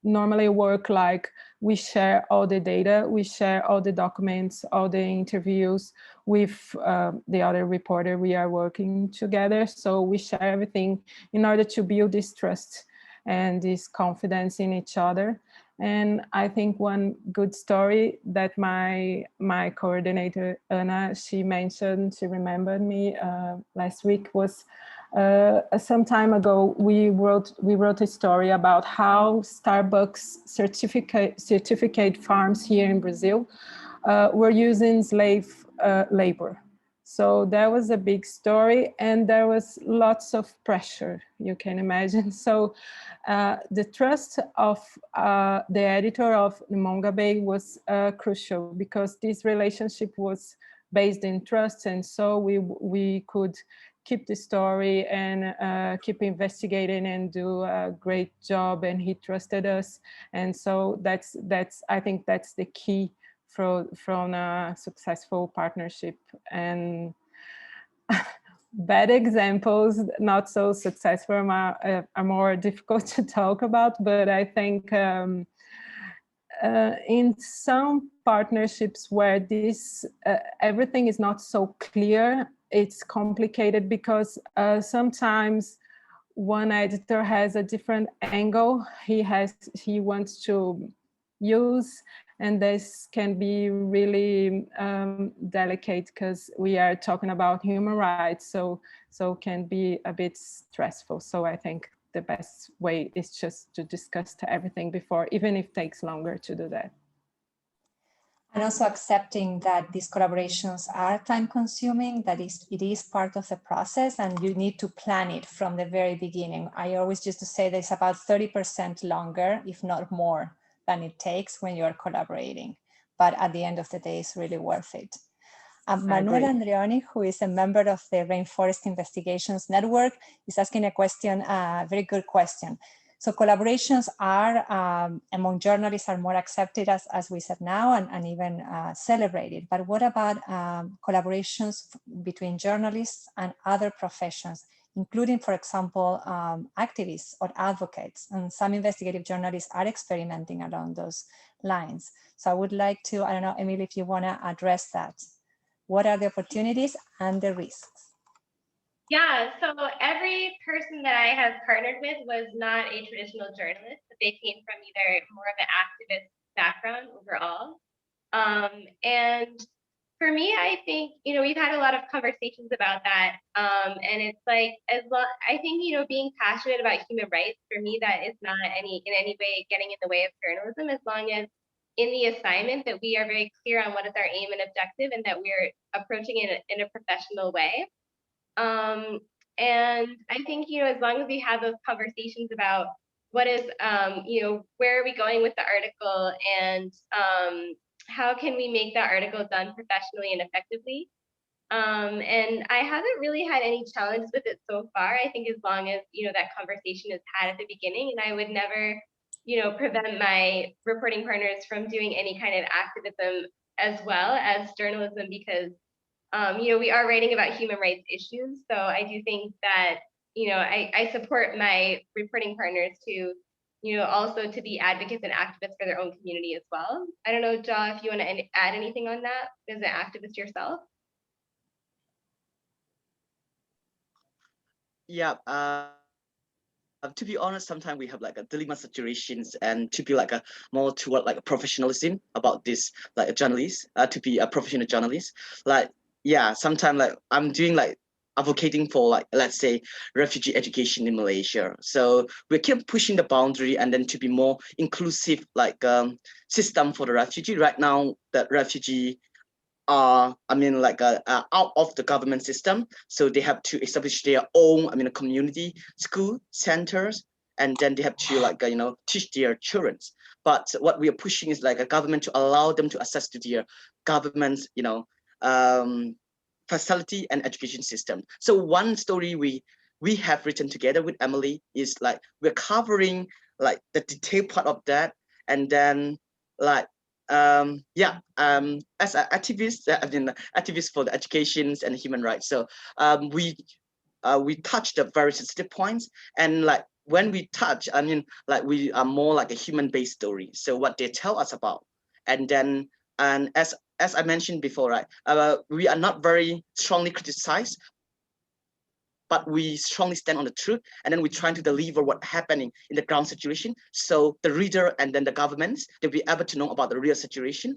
normally work like we share all the data, we share all the documents, all the interviews with the other reporter. We are working together, so we share everything in order to build this trust and this confidence in each other. And I think one good story that my coordinator, Anna, she remembered me last week, was some time ago, we wrote a story about how Starbucks certificate farms here in Brazil were using slave labor. So that was a big story, and there was lots of pressure, you can imagine. So the trust of the editor of Mongabe was crucial, because this relationship was based in trust, and so we could keep the story and keep investigating and do a great job, and he trusted us. And so that's I think that's the key from a successful partnership. And bad examples, not so successful, are more difficult to talk about, but I think in some partnerships where this everything is not so clear, it's complicated, because sometimes one editor has a different angle he wants to use, and this can be really delicate, because we are talking about human rights, so can be a bit stressful. So I think the best way is just to discuss everything before, even if it takes longer to do that. And also accepting that these collaborations are time consuming, that it is part of the process, and you need to plan it from the very beginning. I always used to say that it's about 30% longer, if not more, than it takes when you're collaborating. But at the end of the day, it's really worth it. Manuel Andreoni, who is a member of the Rainforest Investigations Network, is asking a question, a very good question. So collaborations are, among journalists, are more accepted, as we said now, and even celebrated. But what about collaborations between journalists and other professions, including, for example, activists or advocates? And some investigative journalists are experimenting along those lines. So I would like to, I don't know, Emily, if you want to address that. What are the opportunities and the risks? Yeah, so every person that I have partnered with was not a traditional journalist, but they came from either more of an activist background overall. And for me, I think, we've had a lot of conversations about that. And it's like, I think, being passionate about human rights, for me, that is not in any way getting in the way of journalism, as long as in the assignment that we are very clear on what is our aim and objective, and that we're approaching it in a professional way. And I think, as long as we have those conversations about what is, where are we going with the article, and how can we make that article done professionally and effectively? And I haven't really had any challenges with it so far. I think as long as, that conversation is had at the beginning, and I would never, prevent my reporting partners from doing any kind of activism as well as journalism, because we are writing about human rights issues. So I do think that, I support my reporting partners to, also to be advocates and activists for their own community as well. I don't know, Ja, if you want to add anything on that as an activist yourself. Yeah. To be honest, sometimes we have like a dilemma situations, and to be like a more toward like a professionalism about this, like a journalist, to be a professional journalist. Like, yeah, sometimes like I'm doing like advocating for, like, let's say, refugee education in Malaysia. So we keep pushing the boundary, and then to be more inclusive, like system for the refugee. Right now, the refugee are, out of the government system, so they have to establish their own, community school centers, and then they have to teach their children. but what we are pushing is like a government to allow them to access to their government's, facility and education system. So one story we have written together with Emily is like we're covering like the detailed part of that, and then like as an activist, activist for the educations and human rights. So we touch the very sensitive points, and like when we touch, I mean, like we are more like a human-based story. So what they tell us about, and then as I mentioned before, right, we are not very strongly criticized, but we strongly stand on the truth, and then we're trying to deliver what's happening in the ground situation. So the reader and then the governments, they'll be able to know about the real situation.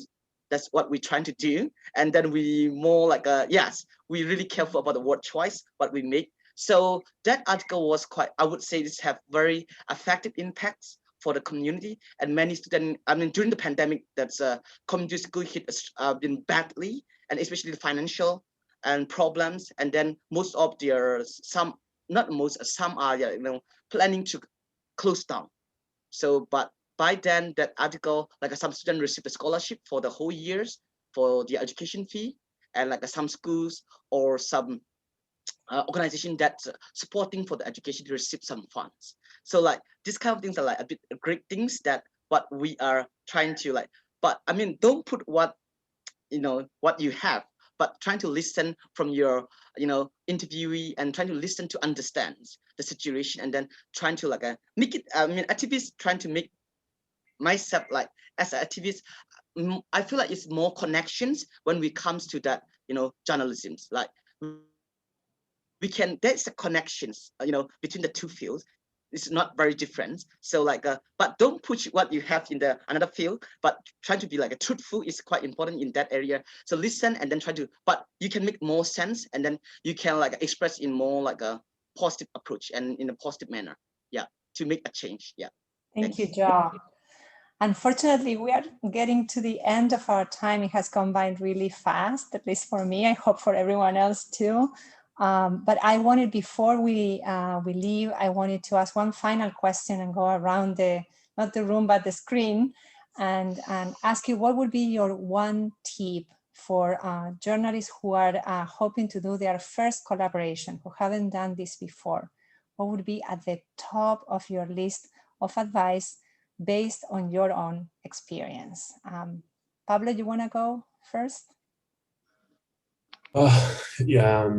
That's what we're trying to do. And then we more like, yes, we're really careful about the word choice, what we make. So that article was quite, I would say this have very effective impacts for the community, and many students, I mean, during the pandemic, that's community school hit been badly, and especially the financial and problems. And then most of their, some are, planning to close down. So, but by then that article, like some students received a scholarship for the whole years for their education fee, and like some schools or some organization that's supporting for the education to receive some funds. So like these kind of things are like a bit great things that what we are trying to like, but I mean, don't put what you have, but trying to listen from your interviewee, and trying to listen to understand the situation, and then trying to like make it, I mean, activists trying to make myself like as an activist, I feel like it's more connections when we comes to that, journalism. Like we can, there's the connections, between the two fields. It's not very different. So like, but don't push what you have in the another field, but trying to be like a truthful is quite important in that area. So listen and then try to, but you can make more sense, and then you can like express in more like a positive approach and in a positive manner. Yeah, to make a change. Yeah. Thank you, Joe. Unfortunately, we are getting to the end of our time. It has gone by really fast, at least for me. I hope for everyone else too. But I wanted, before we leave, I wanted to ask one final question and go around not the room, but the screen, and ask you, what would be your one tip for journalists who are hoping to do their first collaboration, who haven't done this before? What would be at the top of your list of advice based on your own experience? Pablo, you want to go first? Yeah,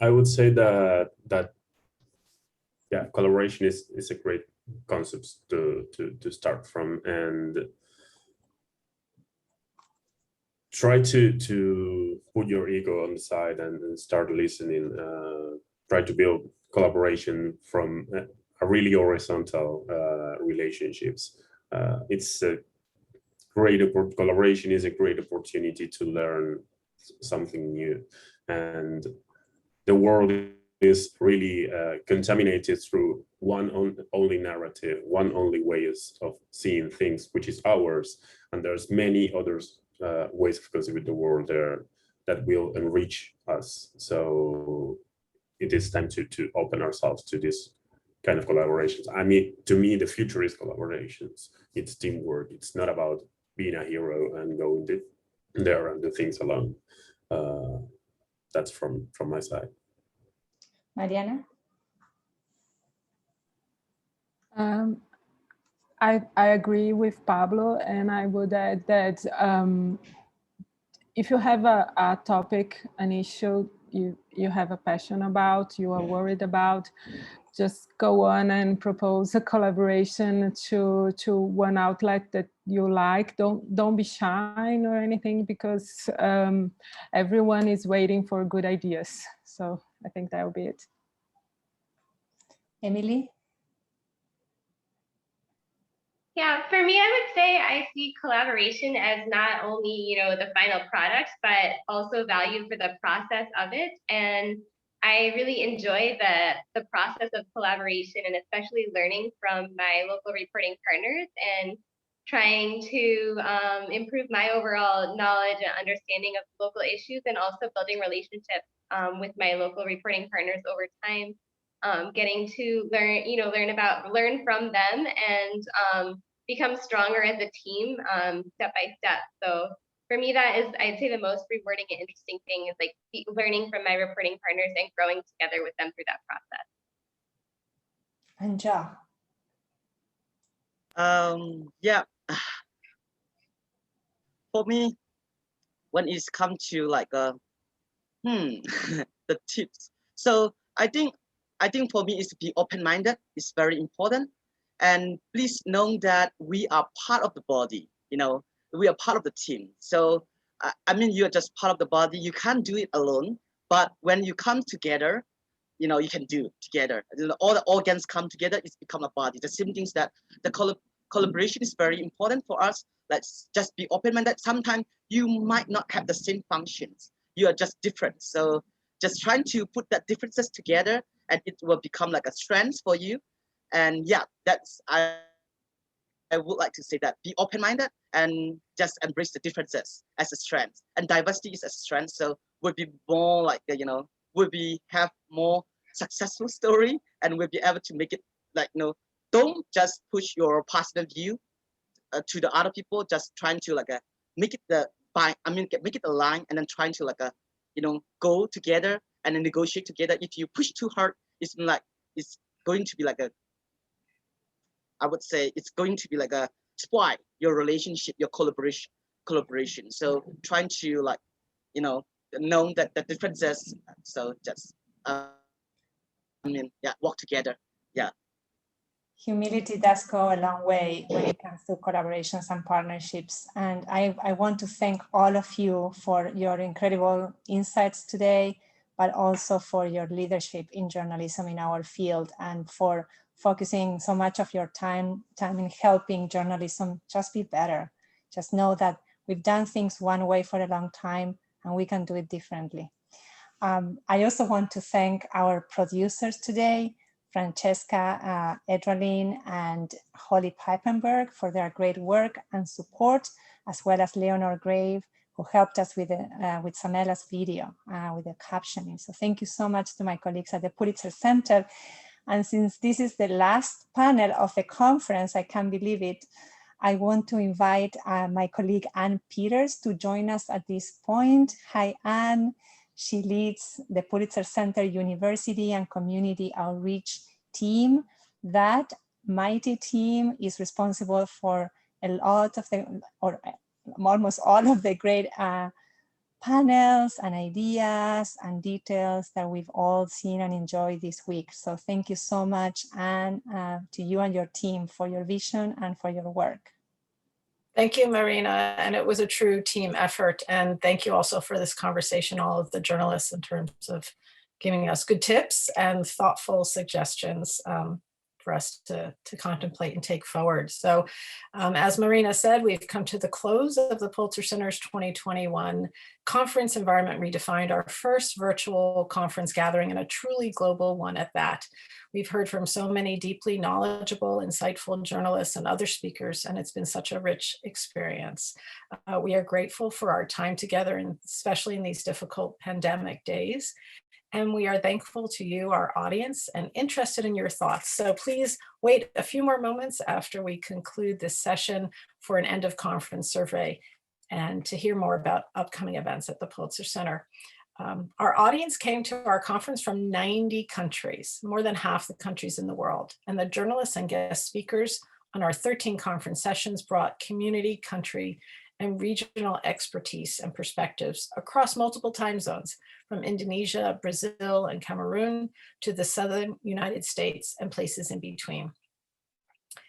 I would say that collaboration is a great concept to start from, and try to put your ego on the side and start listening. Try to build collaboration from a really horizontal relationships. It's a great collaboration is a great opportunity to learn something new, and the world is really contaminated through one only narrative, one only ways of seeing things, which is ours, and there's many others ways of conceiving the world there that will enrich us. So it is time to open ourselves to this kind of collaborations. I mean, to me, the future is collaborations. It's teamwork. It's not about being a hero and going there and do things alone. That's from my side. Mariana? I agree with Pablo, and I would add that if you have a topic, an issue you have a passion about, you are worried about, just go on and propose a collaboration to one outlet that you like. Don't be shy or anything, because everyone is waiting for good ideas. So I think that will be it. Emily? Yeah, for me, I would say I see collaboration as not only, the final product, but also value for the process of it. And I really enjoy the process of collaboration, and especially learning from my local reporting partners and trying to improve my overall knowledge and understanding of local issues, and also building relationships with my local reporting partners over time. getting to learn from them and become stronger as a team step by step. So for me, that is, I'd say, the most rewarding and interesting thing is like learning from my reporting partners and growing together with them through that process. And Ja. Yeah, for me, when it's come to like the tips. So I think for me is to be open-minded. It's very important, and please know that we are part of the body. You know, we are part of the team. So I mean, you are just part of the body. You can't do it alone. But when you come together, you know, you can do it together. All the organs come together, it's become a body. The same things that the collaboration is very important for us. Let's just be open-minded. Sometimes you might not have the same functions. You are just different. So just trying to put that differences together, and it will become like a strength for you. And yeah, that's I would like to say that be open-minded and just embrace the differences as a strength. And diversity is a strength. So we'll be more like, you know, have more successful story, and we'll be able to make it like, you know, don't just push your personal view to the other people, just trying to like make it make it align, and then trying to like you know, go together and then negotiate together. If you push too hard, it's going to be like I would say it's going to be like spoil your relationship, your collaboration. So trying to like, you know that the differences. So just work together. Yeah. Humility does go a long way when it comes to collaborations and partnerships. And I want to thank all of you for your incredible insights today, but also for your leadership in journalism in our field, and for focusing so much of your time in helping journalism just be better. Just know that we've done things one way for a long time, and we can do it differently. I also want to thank our producers today, Francesca Edralin and Holly Pippenberg, for their great work and support, as well as Leonor Grave, who helped us with Samella's video, with the captioning. So thank you so much to my colleagues at the Pulitzer Center. And since this is the last panel of the conference, I can't believe it, I want to invite my colleague Ann Peters to join us at this point. Hi, Ann. She leads the Pulitzer Center University and Community Outreach team. That mighty team is responsible for a lot of or almost all of the great panels and ideas and details that we've all seen and enjoyed this week. So thank you so much, Anne, to you and your team for your vision and for your work. Thank you, Marina. And it was a true team effort. And thank you also for this conversation, all of the journalists, in terms of giving us good tips and thoughtful suggestions for us to contemplate and take forward. So as Marina said, we've come to the close of the Pulitzer Center's 2021 Conference Environment Redefined, our first virtual conference gathering, and a truly global one at that. We've heard from so many deeply knowledgeable, insightful journalists and other speakers, and it's been such a rich experience. We are grateful for our time together, and especially in these difficult pandemic days. And we are thankful to you, our audience, and interested in your thoughts. So please wait a few more moments after we conclude this session for an end of conference survey and to hear more about upcoming events at the Pulitzer Center. Our audience came to our conference from 90 countries, more than half the countries in the world. And the journalists and guest speakers on our 13 conference sessions brought community, country, and regional expertise and perspectives across multiple time zones, from Indonesia, Brazil, and Cameroon to the southern United States and places in between.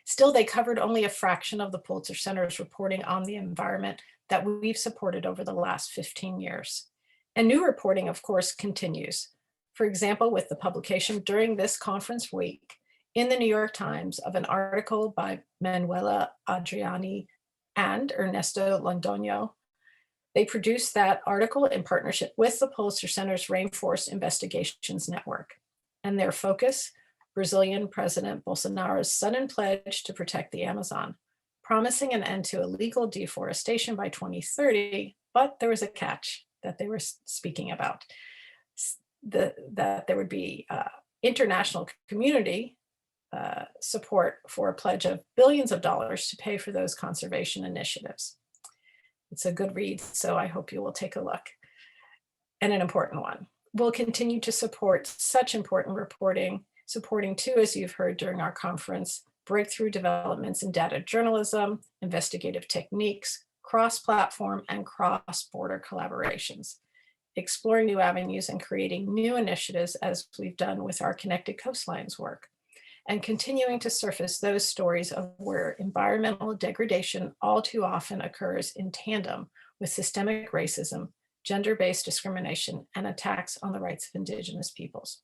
Still, they covered only a fraction of the Pulitzer Center's reporting on the environment that we've supported over the last 15 years. And new reporting, of course, continues. For example, with the publication during this conference week in the New York Times of an article by Manuela Adriani and Ernesto Londoño. They produced that article in partnership with the Pulitzer Center's Rainforest Investigations Network. And their focus, Brazilian President Bolsonaro's sudden pledge to protect the Amazon, promising an end to illegal deforestation by 2030, but there was a catch that they were speaking about, that there would be international community support for a pledge of billions of dollars to pay for those conservation initiatives. It's a good read, so I hope you will take a look. And an important one. We'll continue to support such important reporting, supporting too, as you've heard during our conference, breakthrough developments in data journalism, investigative techniques, cross-platform and cross-border collaborations, exploring new avenues and creating new initiatives as we've done with our Connected Coastlines work, and continuing to surface those stories of where environmental degradation all too often occurs in tandem with systemic racism, gender-based discrimination, and attacks on the rights of Indigenous peoples.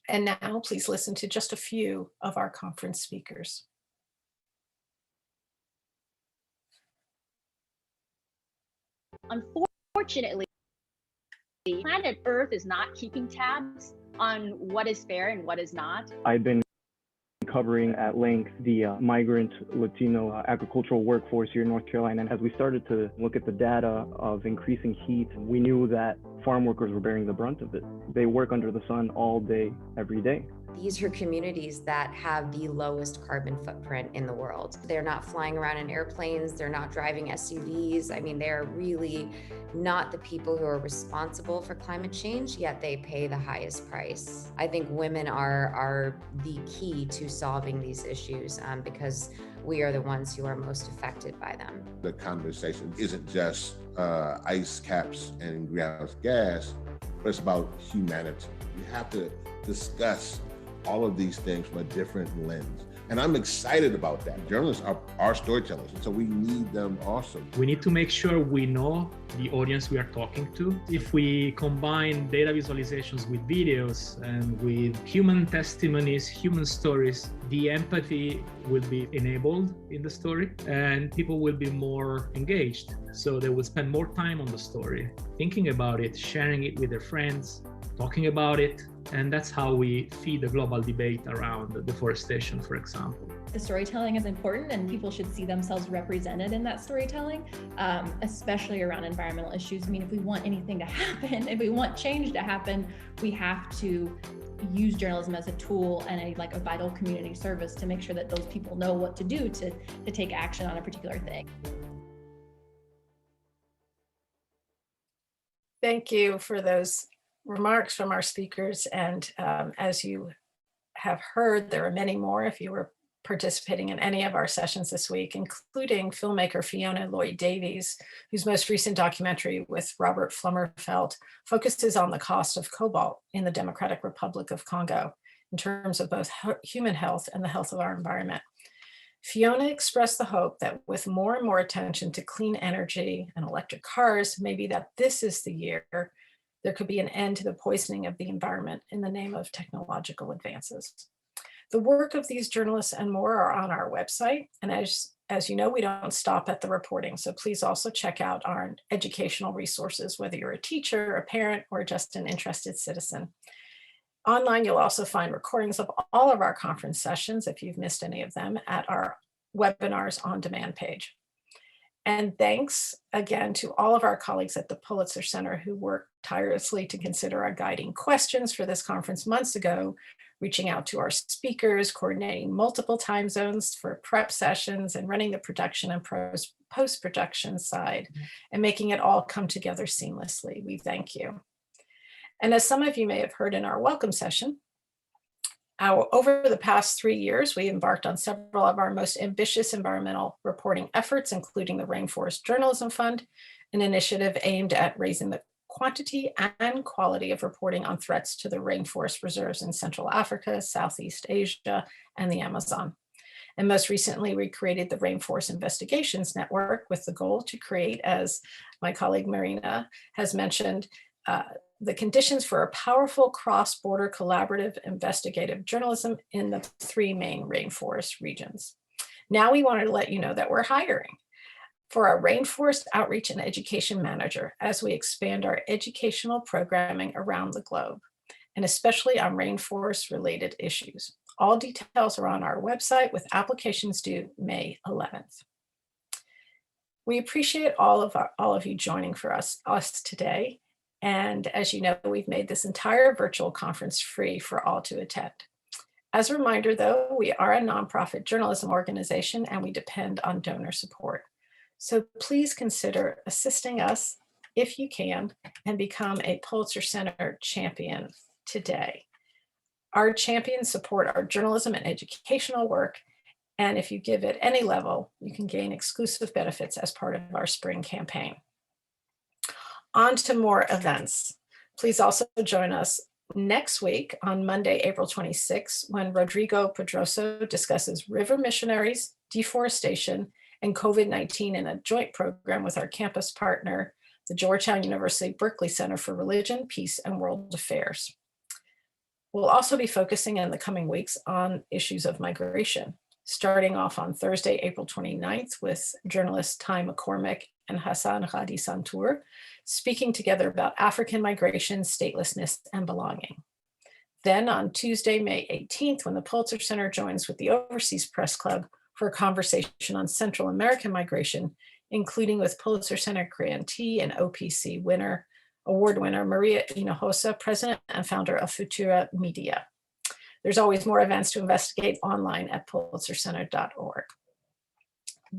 And now please listen to just a few of our conference speakers. Unfortunately, planet Earth is not keeping tabs on what is fair and what is not. I've been covering at length the migrant Latino agricultural workforce here in North Carolina. And as we started to look at the data of increasing heat, we knew that farm workers were bearing the brunt of it. They work under the sun all day, every day. These are communities that have the lowest carbon footprint in the world. They're not flying around in airplanes, they're not driving SUVs. I mean, they're really not the people who are responsible for climate change, yet they pay the highest price. I think women are the key to solving these issues because we are the ones who are most affected by them. The conversation isn't just ice caps and greenhouse gas, but it's about humanity. We have to discuss all of these things from a different lens. And I'm excited about that. Journalists are storytellers, and so we need them also. We need to make sure we know the audience we are talking to. If we combine data visualizations with videos and with human testimonies, human stories, the empathy will be enabled in the story and people will be more engaged. So they will spend more time on the story, thinking about it, sharing it with their friends, talking about it. And that's how we feed the global debate around deforestation, for example. The storytelling is important and people should see themselves represented in that storytelling, especially around environmental issues. I mean, if we want anything to happen, if we want change to happen, we have to use journalism as a tool and a vital community service to make sure that those people know what to do to take action on a particular thing. Thank you for those remarks from our speakers. And as you have heard, there are many more if you were participating in any of our sessions this week, including filmmaker Fiona Lloyd-Davies, whose most recent documentary with Robert Flummerfelt focuses on the cost of cobalt in the Democratic Republic of Congo in terms of both human health and the health of our environment. Fiona expressed the hope that with more and more attention to clean energy and electric cars, maybe that this is the year there could be an end to the poisoning of the environment in the name of technological advances. The work of these journalists and more are on our website. And as you know, we don't stop at the reporting. So please also check out our educational resources, whether you're a teacher, a parent, or just an interested citizen. Online, you'll also find recordings of all of our conference sessions, if you've missed any of them, at our webinars on demand page. And thanks again to all of our colleagues at the Pulitzer Center who worked tirelessly to consider our guiding questions for this conference months ago, reaching out to our speakers, coordinating multiple time zones for prep sessions and running the production and post-production side and making it all come together seamlessly. We thank you. And as some of you may have heard in our welcome session, over the past 3 years, we embarked on several of our most ambitious environmental reporting efforts, including the Rainforest Journalism Fund, an initiative aimed at raising the quantity and quality of reporting on threats to the rainforest reserves in Central Africa, Southeast Asia, and the Amazon. And most recently, we created the Rainforest Investigations Network with the goal to create, as my colleague Marina has mentioned, the conditions for a powerful cross-border collaborative investigative journalism in the 3 main rainforest regions. Now we wanted to let you know that we're hiring for our Rainforest Outreach and Education Manager as we expand our educational programming around the globe, and especially on rainforest-related issues. All details are on our website with applications due May 11th. We appreciate all of you joining for us today. And as you know, we've made this entire virtual conference free for all to attend. As a reminder, though, we are a nonprofit journalism organization and we depend on donor support. So please consider assisting us if you can and become a Pulitzer Center champion today. Our champions support our journalism and educational work. And if you give at any level, you can gain exclusive benefits as part of our spring campaign. On to more events. Please also join us next week on Monday, April 26, when Rodrigo Pedroso discusses river missionaries, deforestation, and COVID-19 in a joint program with our campus partner, the Georgetown University Berkeley Center for Religion, Peace, and World Affairs. We'll also be focusing in the coming weeks on issues of migration, starting off on Thursday, April 29th with journalists Ty McCormick and Hassan Hadi Santur, speaking together about African migration, statelessness, and belonging. Then on Tuesday, May 18th, when the Pulitzer Center joins with the Overseas Press Club for a conversation on Central American migration, including with Pulitzer Center grantee and OPC award winner Maria Hinojosa, president and founder of Futura Media. There's always more events to investigate online at pulitzercenter.org.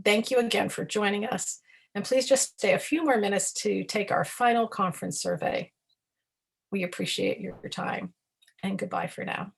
Thank you again for joining us. And please just stay a few more minutes to take our final conference survey. We appreciate your time, and goodbye for now.